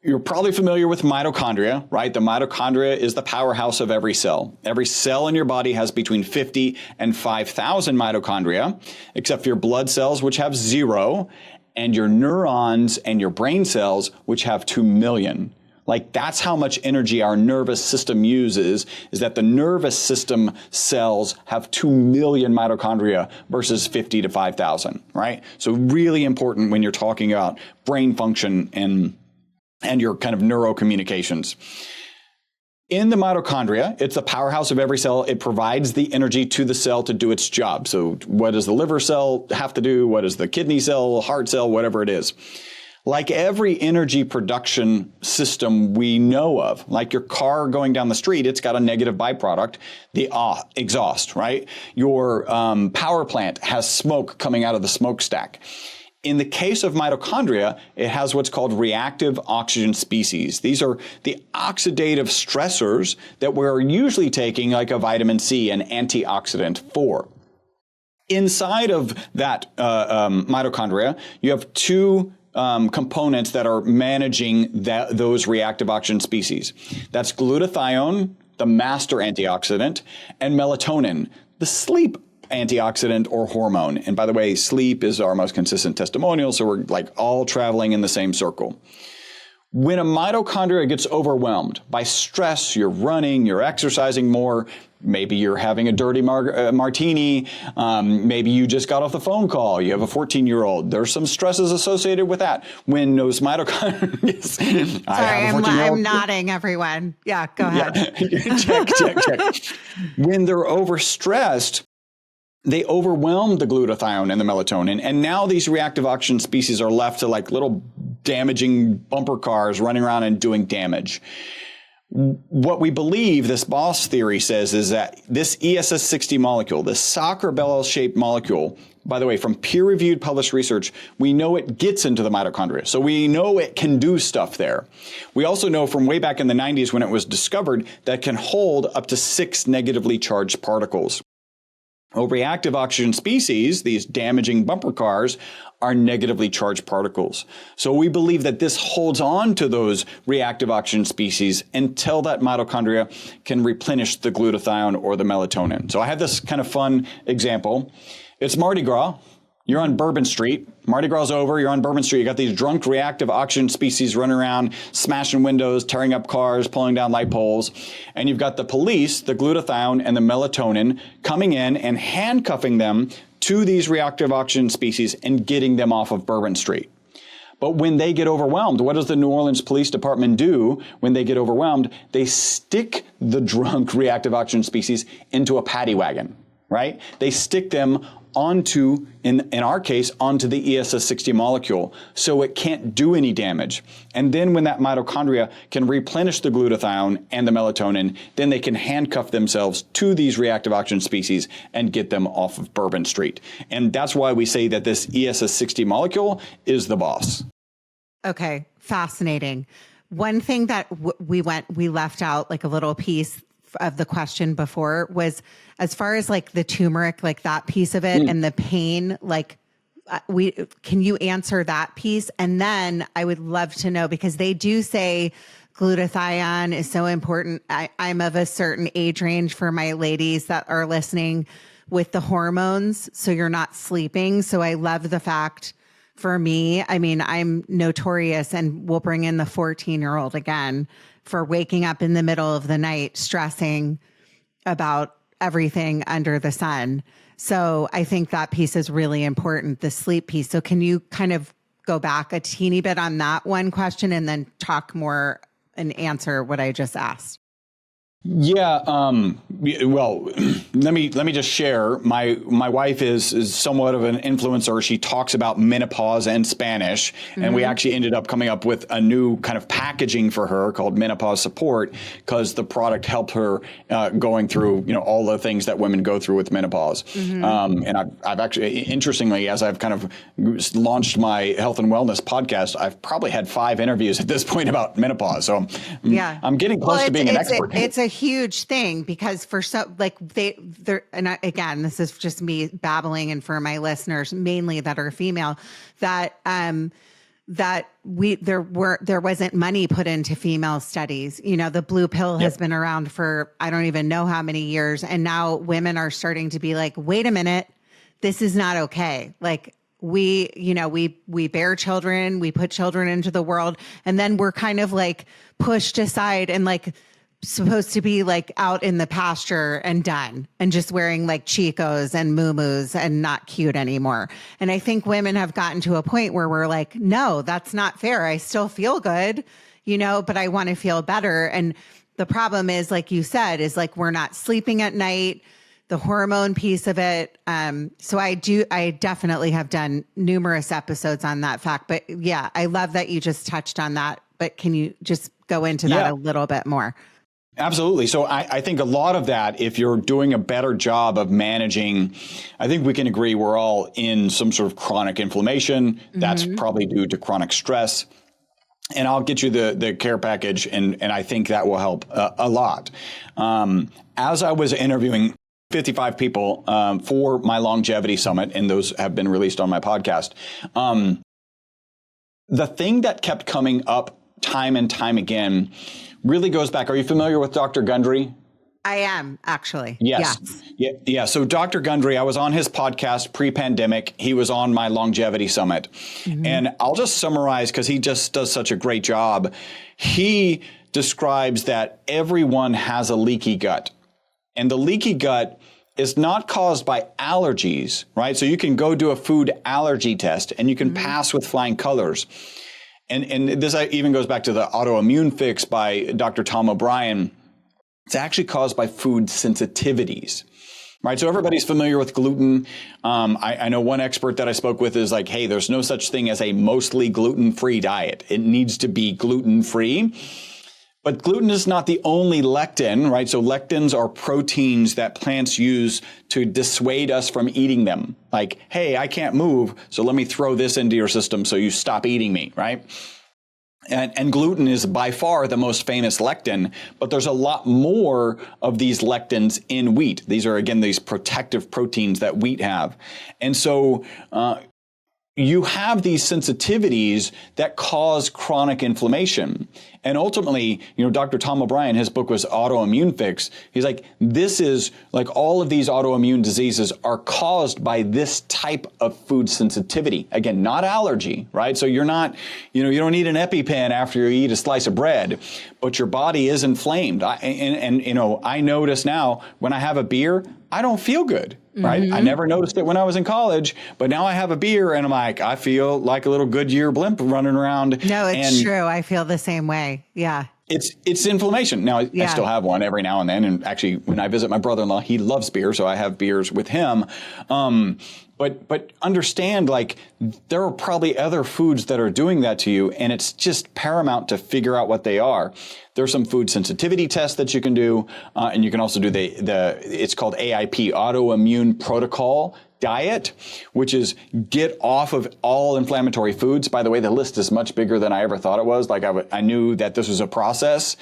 you're probably familiar with mitochondria, right? The mitochondria is the powerhouse of every cell. Every cell in your body has between 50 and 5,000 mitochondria, except for your blood cells, which have 0, and your neurons and your brain cells, which have 2 million. Like, that's how much energy our nervous system uses, is that the nervous system cells have 2 million mitochondria versus 50 to 5,000, right? So really important when you're talking about brain function and your kind of neurocommunications. In the mitochondria, it's the powerhouse of every cell. It provides the energy to the cell to do its job. So what does the liver cell have to do? What does the kidney cell, heart cell, whatever it is? Like every energy production system we know of, like your car going down the street, it's got a negative byproduct, the exhaust, right? Your power plant has smoke coming out of the smokestack. In the case of mitochondria, it has what's called reactive oxygen species. These are the oxidative stressors that we're usually taking, like a vitamin C, an antioxidant, for. Inside of that mitochondria, you have two components that are managing those reactive oxygen species. That's glutathione, the master antioxidant, and melatonin, the sleep antioxidant or hormone. And by the way, sleep is our most consistent testimonial, so we're like all traveling in the same circle. When a mitochondria gets overwhelmed by stress, you're running, you're exercising more, maybe you're having a dirty martini, maybe you just got off the phone call, you have a 14-year-old. There's some stresses associated with that. When those mitochondria... Sorry, I'm nodding, everyone. Yeah, go ahead. Yeah. Check. When they're overstressed, they overwhelm the glutathione and the melatonin, and now these reactive oxygen species are left to like little damaging bumper cars running around and doing damage. What we believe, this BOSS theory says, is that this ESS60 molecule, this soccer ball-shaped molecule, by the way, from peer-reviewed published research, we know it gets into the mitochondria. So we know it can do stuff there. We also know from way back in the 90s when it was discovered that it can hold up to 6 negatively charged particles. Well, reactive oxygen species, these damaging bumper cars, are negatively charged particles. So we believe that this holds on to those reactive oxygen species until that mitochondria can replenish the glutathione or the melatonin. So I have this kind of fun example. It's Mardi Gras. You're on Bourbon Street. Mardi Gras is over. You're on Bourbon Street. You got these drunk reactive oxygen species running around, smashing windows, tearing up cars, pulling down light poles. And you've got the police, the glutathione and the melatonin coming in and handcuffing them to these reactive oxygen species and getting them off of Bourbon Street. But when they get overwhelmed, what does the New Orleans Police Department do when they get overwhelmed? They stick the drunk reactive oxygen species into a paddy wagon, right? They stick them onto, in our case, onto the ESS60 molecule, so it can't do any damage. And then when that mitochondria can replenish the glutathione and the melatonin, then they can handcuff themselves to these reactive oxygen species and get them off of Bourbon Street. And that's why we say that this ESS60 molecule is the boss. Okay, fascinating. One thing that we left out, like a little piece of the question before, was as far as like the turmeric, like that piece of it and the pain, like can you answer that piece? And then I would love to know, because they do say glutathione is so important. I'm of a certain age range for my ladies that are listening with the hormones. So you're not sleeping. So I love the fact, for me, I mean, I'm notorious, and we'll bring in the 14-year-old again, for waking up in the middle of the night, stressing about everything under the sun. So I think that piece is really important, the sleep piece. So can you kind of go back a teeny bit on that one question and then talk more and answer what I just asked? Yeah. Well, let me just share. My wife is somewhat of an influencer. She talks about menopause and Spanish, and we actually ended up coming up with a new kind of packaging for her called Menopause Support, because the product helped her going through all the things that women go through with menopause. And I've actually, interestingly, as I've kind of launched my health and wellness podcast, I've probably had 5 interviews at this point about menopause. So I'm getting close to being an expert. It's a huge thing, because for they're again, this is just me babbling, and for my listeners mainly that are female, that there wasn't money put into female studies. The blue pill has been around for I don't even know how many years, and now women are starting to be like, wait a minute, this is not okay. Like, we bear children, we put children into the world, and then we're kind of like pushed aside and like supposed to be like out in the pasture and done and just wearing like Chicos and muumuus and not cute anymore. And I think women have gotten to a point where we're like, no, that's not fair. I still feel good, but I want to feel better. And the problem is, like you said, is like, we're not sleeping at night, the hormone piece of it. So I definitely have done numerous episodes on that fact, but yeah, I love that you just touched on that, but can you just go into that a little bit more? Absolutely. So I think a lot of that, if you're doing a better job of managing, I think we can agree we're all in some sort of chronic inflammation. That's probably due to chronic stress. And I'll get you the care package, and I think that will help a lot. As I was interviewing 55 people for my longevity summit, and those have been released on my podcast, the thing that kept coming up time and time again really goes back. Are you familiar with Dr. Gundry? I am, actually. Yes. Yeah. So Dr. Gundry, I was on his podcast pre-pandemic. He was on my longevity summit. And I'll just summarize, because he just does such a great job. He describes that everyone has a leaky gut. And the leaky gut is not caused by allergies, right? So you can go do a food allergy test and you can pass with flying colors. And this even goes back to the autoimmune fix by Dr. Tom O'Brien. It's actually caused by food sensitivities, right? So everybody's familiar with gluten. I know one expert that I spoke with is like, hey, there's no such thing as a mostly gluten-free diet. It needs to be gluten-free. But gluten is not the only lectin, right? So lectins are proteins that plants use to dissuade us from eating them. Like, hey, I can't move, so let me throw this into your system so you stop eating me, right? And gluten is by far the most famous lectin, but there's a lot more of these lectins in wheat. These are, again, these protective proteins that wheat have. And so you have these sensitivities that cause chronic inflammation. And ultimately, Dr. Tom O'Brien, his book was Autoimmune Fix. He's like, this is like all of these autoimmune diseases are caused by this type of food sensitivity. Again, not allergy, right? So you're not, you don't need an EpiPen after you eat a slice of bread, but your body is inflamed. I notice now when I have a beer, I don't feel good. Right. I never noticed it when I was in college, but now I have a beer and I'm like, I feel like a little Goodyear blimp running around. No, it's true. I feel the same way. Yeah. It's inflammation. Now, I still have one every now and then. And actually, when I visit my brother-in-law, he loves beer. So I have beers with him. But understand, like, there are probably other foods that are doing that to you. And it's just paramount to figure out what they are. There's some food sensitivity tests that you can do. And you can also do it's called AIP, Autoimmune Protocol Diet, which is get off of all inflammatory foods. By the way, the list is much bigger than I ever thought it was. Like I knew that this was a process,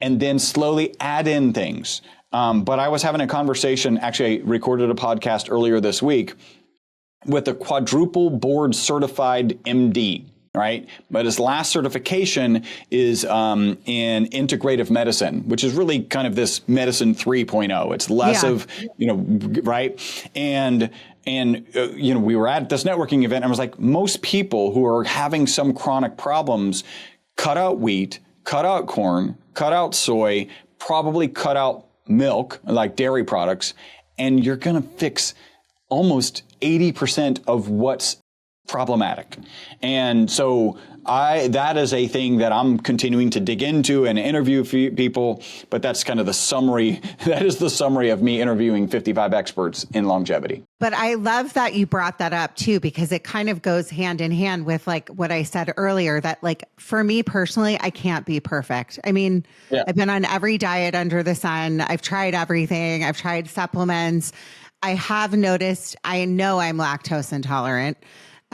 and then slowly add in things. But I was having a conversation, actually I recorded a podcast earlier this week with a quadruple board certified MD. Right. But his last certification is in integrative medicine, which is really kind of this medicine 3.0. It's less of, right. And we were at this networking event and I was like, most people who are having some chronic problems cut out wheat, cut out corn, cut out soy, probably cut out milk, like dairy products, and you're going to fix almost 80% of what's problematic. And so that is a thing that I'm continuing to dig into and interview people, but that's kind of the summary. That is the summary of me interviewing 55 experts in longevity. But I love that you brought that up too, because it kind of goes hand in hand with like what I said earlier, that like for me personally, I can't be perfect. I mean, I've been on every diet under the sun. I've tried everything. I've tried supplements. I have noticed, I know I'm lactose intolerant.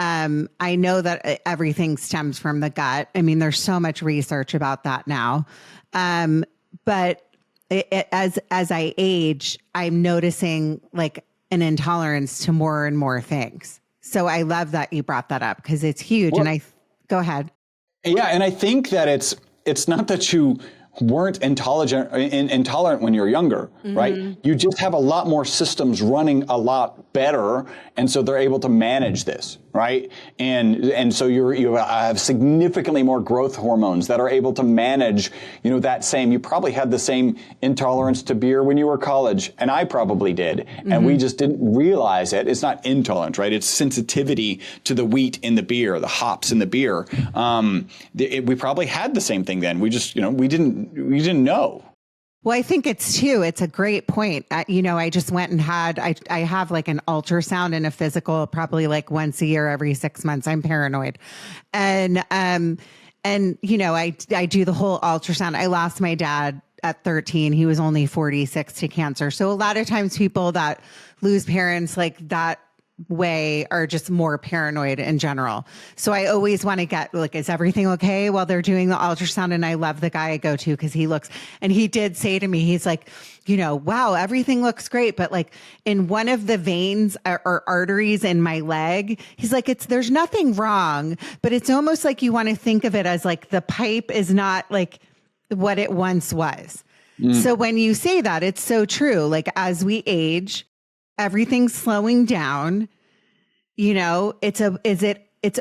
I know that everything stems from the gut. I mean, there's so much research about that now. But as I age, I'm noticing like an intolerance to more and more things. So I love that you brought that up because it's huge. Well, and go ahead. Yeah. And I think that it's not that you weren't intolerant when you're younger, right? You just have a lot more systems running a lot better. And so they're able to manage this, right? And so you have significantly more growth hormones that are able to manage, that same, you probably had the same intolerance to beer when you were college, and I probably did. And we just didn't realize it. It's not intolerance, right? It's sensitivity to the wheat in the beer, the hops in the beer. We probably had the same thing then. We just, we didn't know. Well, I think it's a great point. I just went and I have like an ultrasound and a physical probably like once a year, every 6 months. I'm paranoid. And I do the whole ultrasound. I lost my dad at 13. He was only 46 to cancer. So a lot of times people that lose parents like that way are just more paranoid in general. So I always want to get like, is everything okay while they're doing the ultrasound? And I love the guy I go to because he did say to me, he's like, wow, everything looks great. But like in one of the veins or arteries in my leg, he's like, there's nothing wrong, but it's almost like you want to think of it as like the pipe is not like what it once was. So when you say that, it's so true. Like as we age, everything's slowing down, it's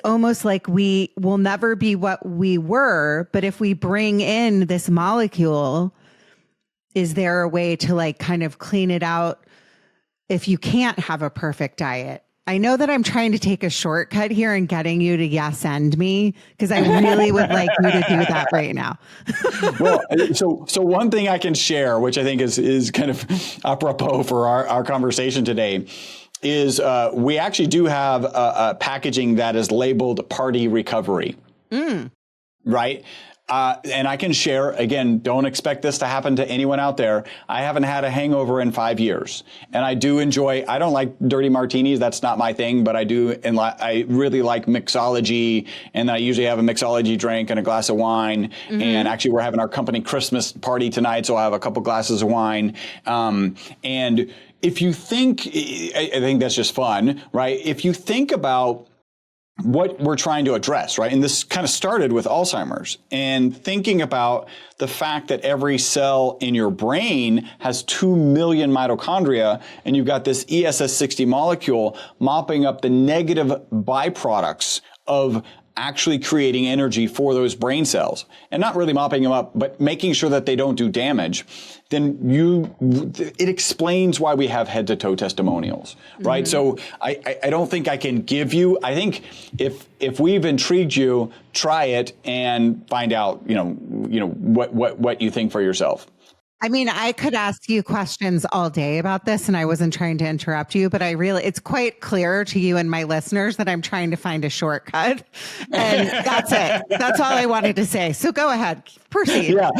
almost like we will never be what we were. But if we bring in this molecule, is there a way to like kind of clean it out if you can't have a perfect diet? I know that I'm trying to take a shortcut here and getting you to yes and me, because I really would like you to do that right now. Well, so one thing I can share, which I think is kind of apropos for our conversation today, is we actually do have a packaging that is labeled Party Recovery, right? And I can share, again, don't expect this to happen to anyone out there. I haven't had a hangover in 5 years. And I do I don't like dirty martinis. That's not my thing, but I do. And I really like mixology. And I usually have a mixology drink and a glass of wine. And actually we're having our company Christmas party tonight. So I'll have a couple glasses of wine. And if you think, I think that's just fun, right? If you think about what we're trying to address, right? And this kind of started with Alzheimer's, and thinking about the fact that every cell in your brain has 2 million mitochondria, and you've got this ESS60 molecule mopping up the negative byproducts of actually creating energy for those brain cells, and not really mopping them up, but making sure that they don't do damage, then it explains why we have head to toe testimonials, right? So I don't think I can give you, I think if we've intrigued you, try it and find out, what you think for yourself. I mean, I could ask you questions all day about this, and I wasn't trying to interrupt you, but it's quite clear to you and my listeners that I'm trying to find a shortcut, and that's it. That's all I wanted to say. So go ahead, proceed. Yeah.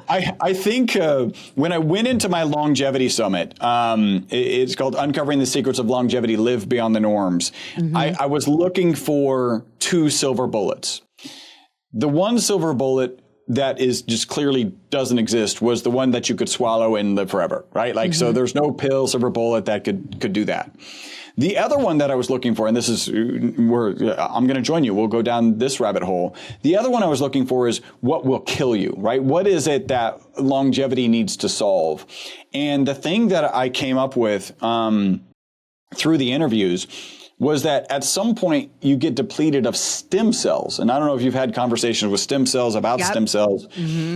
I think when I went into my longevity summit, it's called Uncovering the Secrets of Longevity, Live Beyond the Norms. I was looking for 2 silver bullets. The one silver bullet that is just clearly doesn't exist was the one that you could swallow and live forever, right? Like, so there's no pill, silver bullet that could do that. The other one that I was looking for, and this is where I'm going to join you, we'll go down this rabbit hole. The other one I was looking for is what will kill you, right? What is it that longevity needs to solve? And the thing that I came up with through the interviews was that at some point you get depleted of stem cells. And I don't know if you've had conversations with stem cells about stem cells,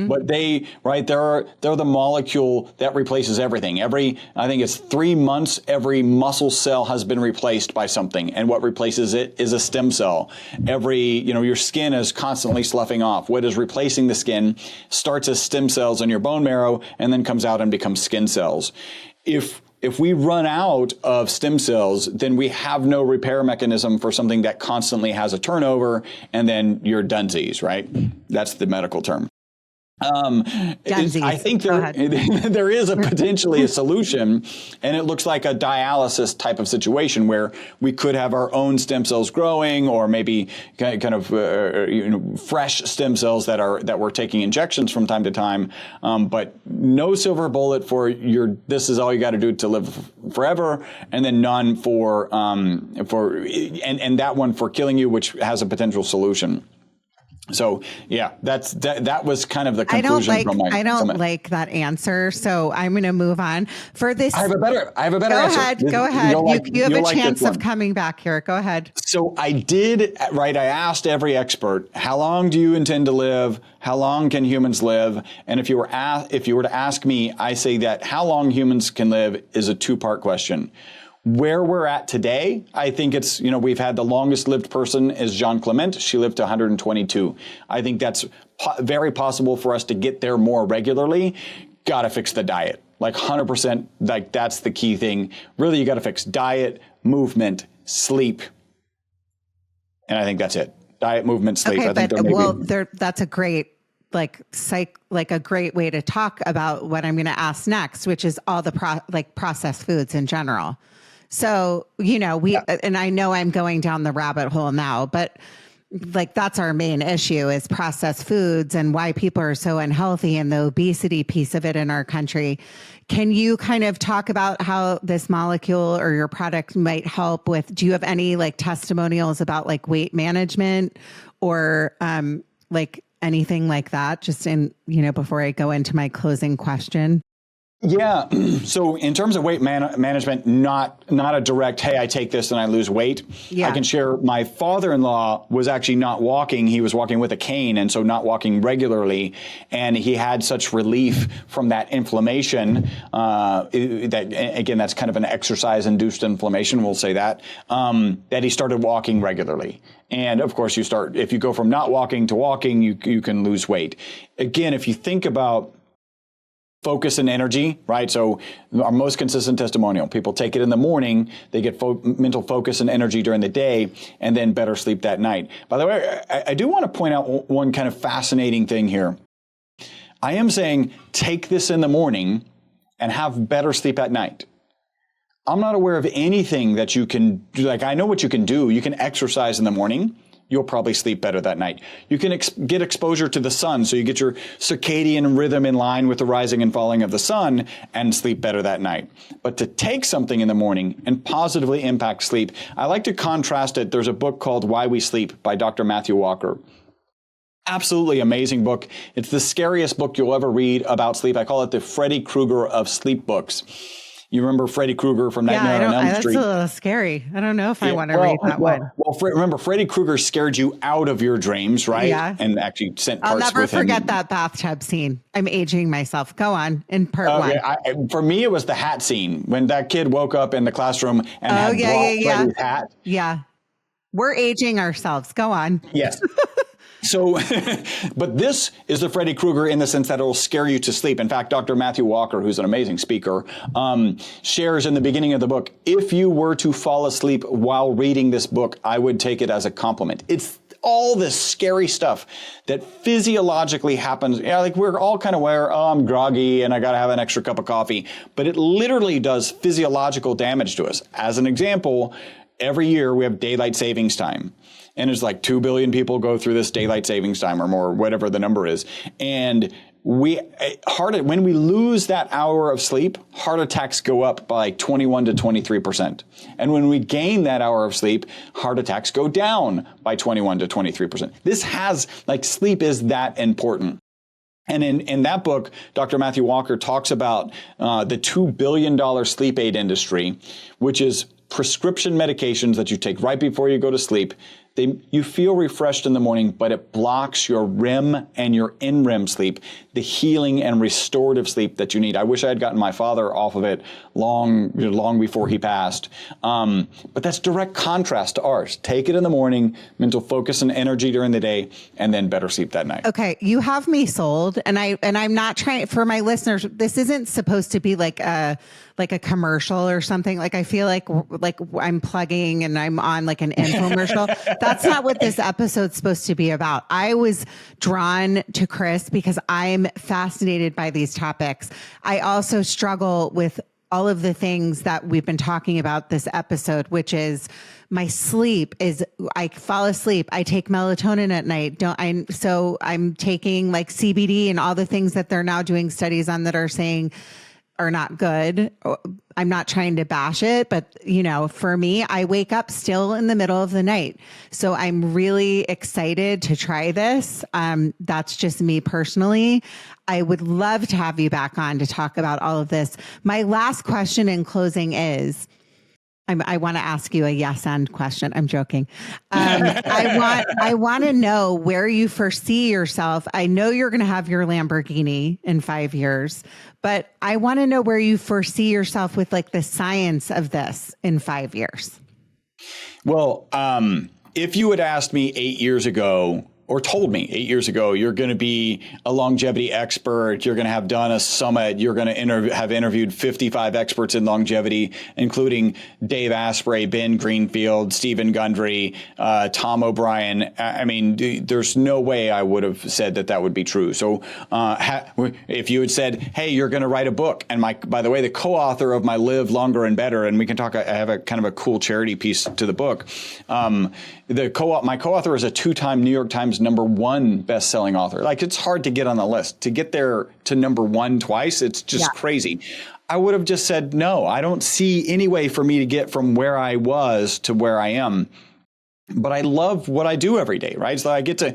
but they're the molecule that replaces everything. I think it's 3 months, every muscle cell has been replaced by something. And what replaces it is a stem cell. Your skin is constantly sloughing off. What is replacing the skin starts as stem cells in your bone marrow and then comes out and becomes skin cells. If we run out of stem cells, then we have no repair mechanism for something that constantly has a turnover, and then you're dunsies, right? That's the medical term. I think there is potentially a solution, and it looks like a dialysis type of situation where we could have our own stem cells growing, or maybe kind of fresh stem cells that we're taking injections from time to time. But no silver bullet for this is all you got to do to live forever, and then none for that one for killing you, which has a potential solution. So yeah, that was kind of the conclusion. I don't like that answer. So I'm going to move on for this. I have a better answer. Go ahead. You have a chance of coming back here. Go ahead. So I asked every expert, how long do you intend to live? How long can humans live? And if you were to ask me, I say that how long humans can live is a 2-part question. Where we're at today, I think it's, we've had the longest lived person is Jean Clement. She lived to 122. I think that's very possible for us to get there more regularly. Got to fix the diet. Like 100%, like that's the key thing. Really, you got to fix diet, movement, sleep. And I think that's it. Diet, movement, sleep. Okay, that's a great a great way to talk about what I'm going to ask next, which is all the processed foods in general. So, and I know I'm going down the rabbit hole now, but that's our main issue is processed foods and why people are so unhealthy and the obesity piece of it in our country. Can you kind of talk about how this molecule or your product might help with, do you have any testimonials about weight management or anything like that? Just before I go into my closing question. Yeah. So in terms of weight management, not a direct, hey, I take this and I lose weight. Yeah. I can share my father-in-law was actually not walking. He was walking with a cane, and so not walking regularly. And he had such relief from that inflammation that's kind of an exercise-induced inflammation, we'll say that he started walking regularly. And of course, if you go from not walking to walking, you can lose weight. Again, if you think about focus and energy, right? So our most consistent testimonial, people take it in the morning, they get mental focus and energy during the day, and then better sleep that night. By the way, I do want to point out one kind of fascinating thing here. I am saying take this in the morning and have better sleep at night. I'm not aware of anything that you can do. I know what you can do. You can exercise in the morning. You'll probably sleep better that night. You can get exposure to the sun, so you get your circadian rhythm in line with the rising and falling of the sun and sleep better that night. But to take something in the morning and positively impact sleep, I like to contrast it. There's a book called Why We Sleep by Dr. Matthew Walker. Absolutely amazing book. It's the scariest book you'll ever read about sleep. I call it the Freddy Krueger of sleep books. You remember Freddy Krueger from Nightmare on Elm Street? That's a little scary. I don't know if I want to read that one. Well, remember, Freddy Krueger scared you out of your dreams, right? Yeah. And actually sent parts with him. I'll never forget that bathtub scene. I'm aging myself. Go on in part one. For me, it was the hat scene when that kid woke up in the classroom and had Freddy's hat. Yeah. We're aging ourselves. Go on. Yes. So, but this is the Freddy Krueger in the sense that it will scare you to sleep. In fact, Dr. Matthew Walker, who's an amazing speaker, shares in the beginning of the book, if you were to fall asleep while reading this book, I would take it as a compliment. It's all this scary stuff that physiologically happens. We're all kind of aware, I'm groggy and I got to have an extra cup of coffee. But it literally does physiological damage to us. As an example, every year we have daylight savings time. And there's 2 billion people go through this daylight savings time or more, whatever the number is. And when we lose that hour of sleep, heart attacks go up by 21 to 23%. And when we gain that hour of sleep, heart attacks go down by 21 to 23%. Sleep is that important. And in that book, Dr. Matthew Walker talks about the $2 billion sleep aid industry, which is prescription medications that you take right before you go to sleep. You feel refreshed in the morning, but it blocks your REM and your NREM sleep, the healing and restorative sleep that you need. I wish I had gotten my father off of it long before he passed. But that's direct contrast to ours. Take it in the morning, mental focus and energy during the day, and then better sleep that night. Okay, you have me sold, and I'm not trying, for my listeners, this isn't supposed to be like a commercial or something. Like, I feel like I'm plugging and I'm on like an infomercial. That's not what this episode's supposed to be about. I was drawn to Chris because I'm fascinated by these topics. I also struggle with all of the things that we've been talking about this episode, which is my sleep is, I fall asleep. I take melatonin at night. So I'm taking like CBD and all the things that they're now doing studies on that are saying are not good. I'm not trying to bash it, but for me, I wake up still in the middle of the night. So I'm really excited to try this. That's just me personally. I would love to have you back on to talk about all of this. My last question in closing is, I want to ask you a yes and question. I'm joking. I want to know where you foresee yourself. I know you're going to have your Lamborghini in 5 years, but I want to know where you foresee yourself with like the science of this in 5 years. Well, if you had asked me 8 years ago, or told me 8 years ago, you're going to be a longevity expert, you're going to have done a summit, you're going to have interviewed 55 experts in longevity, including Dave Asprey, Ben Greenfield, Stephen Gundry, Tom O'Brien. I mean, there's no way I would have said that would be true. So if you had said, hey, you're going to write a book, and by the way, the co-author of my Live Longer and Better, and we can talk, I have a kind of a cool charity piece to the book. My co-author is a 2-time New York Times #1 best-selling author. Like, it's hard to get on the list. To get there to #1 twice, it's just crazy. I would have just said, no, I don't see any way for me to get from where I was to where I am. But I love what I do every day, right? So I get to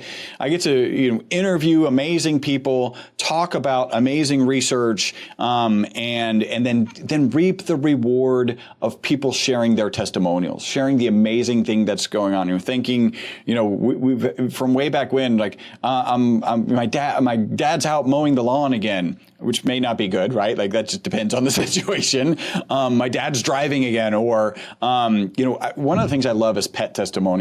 interview amazing people, talk about amazing research, and then reap the reward of people sharing their testimonials, sharing the amazing thing that's going on. You're thinking, we've from way back when, like, my dad's out mowing the lawn again, which may not be good, right? Like, that just depends on the situation. My dad's driving again, or one of the things I love is pet testimonials,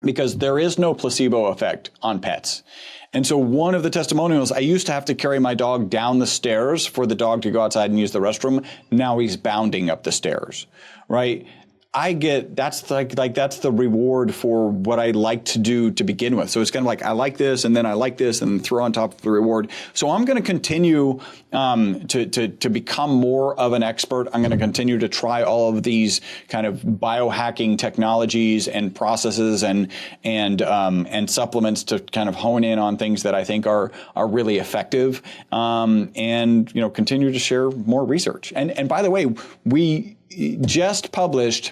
because there is no placebo effect on pets. And so one of the testimonials, I used to have to carry my dog down the stairs for the dog to go outside and use the restroom. Now he's bounding up the stairs, right? That's the reward for what I like to do to begin with. So it's kind of like, I like this, and then I like this, and throw on top of the reward. So I'm going to continue to become more of an expert. I'm going to continue to try all of these kind of biohacking technologies and processes and supplements to kind of hone in on things that I think are really effective, and continue to share more research. And by the way, we just published,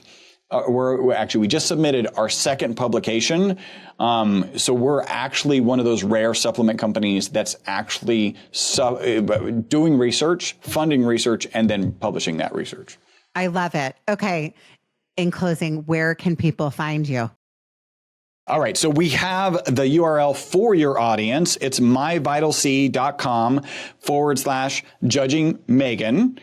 we just submitted our second publication. So we're actually one of those rare supplement companies that's actually doing research, funding research, and then publishing that research. I love it. Okay. In closing, where can people find you? All right. So we have the URL for your audience. It's myvitalc.com/judging Meghan.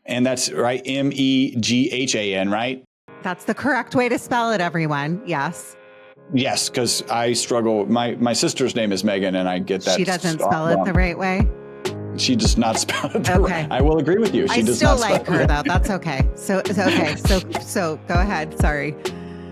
And that's right, Meghan, right? That's the correct way to spell it, everyone. Yes. Yes, because I struggle. My sister's name is Meghan, and I get that. She doesn't spell it the right way? She does not spell it the right way. I will agree with you. She does not spell it. I still like her, though. That's okay. So go ahead. Sorry.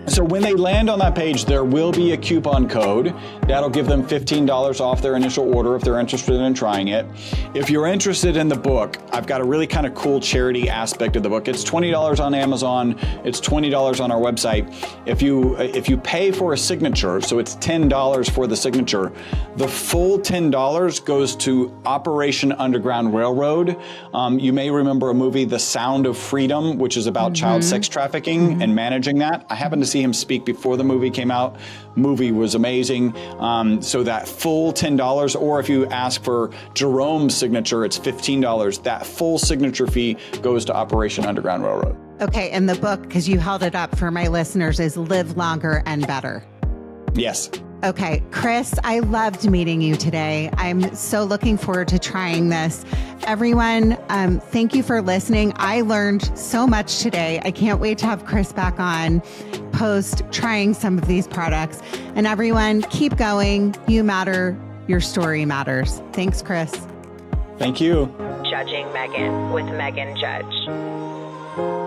So when they land on that page, there will be a coupon code that'll give them $15 off their initial order if they're interested in trying it. If you're interested in the book, I've got a really kind of cool charity aspect of the book. It's $20 on Amazon. It's $20 on our website. If you pay for a signature, so it's $10 for the signature, the full $10 goes to Operation Underground Railroad. You may remember a movie, The Sound of Freedom, which is about child sex trafficking and managing that. I happened to see him speak before the movie came out. Movie was amazing. So that full $10, or if you ask for Jerome's signature, it's $15. That full signature fee goes to Operation Underground Railroad. Okay. And the book, because you held it up for my listeners, is Live Longer and Better. Yes. Okay, Chris, I loved meeting you today. I'm so looking forward to trying this. Everyone, thank you for listening. I learned so much today. I can't wait to have Chris back on post trying some of these products. And everyone, keep going. You matter. Your story matters. Thanks, Chris. Thank you. Judging Meghan with Meghan Judge.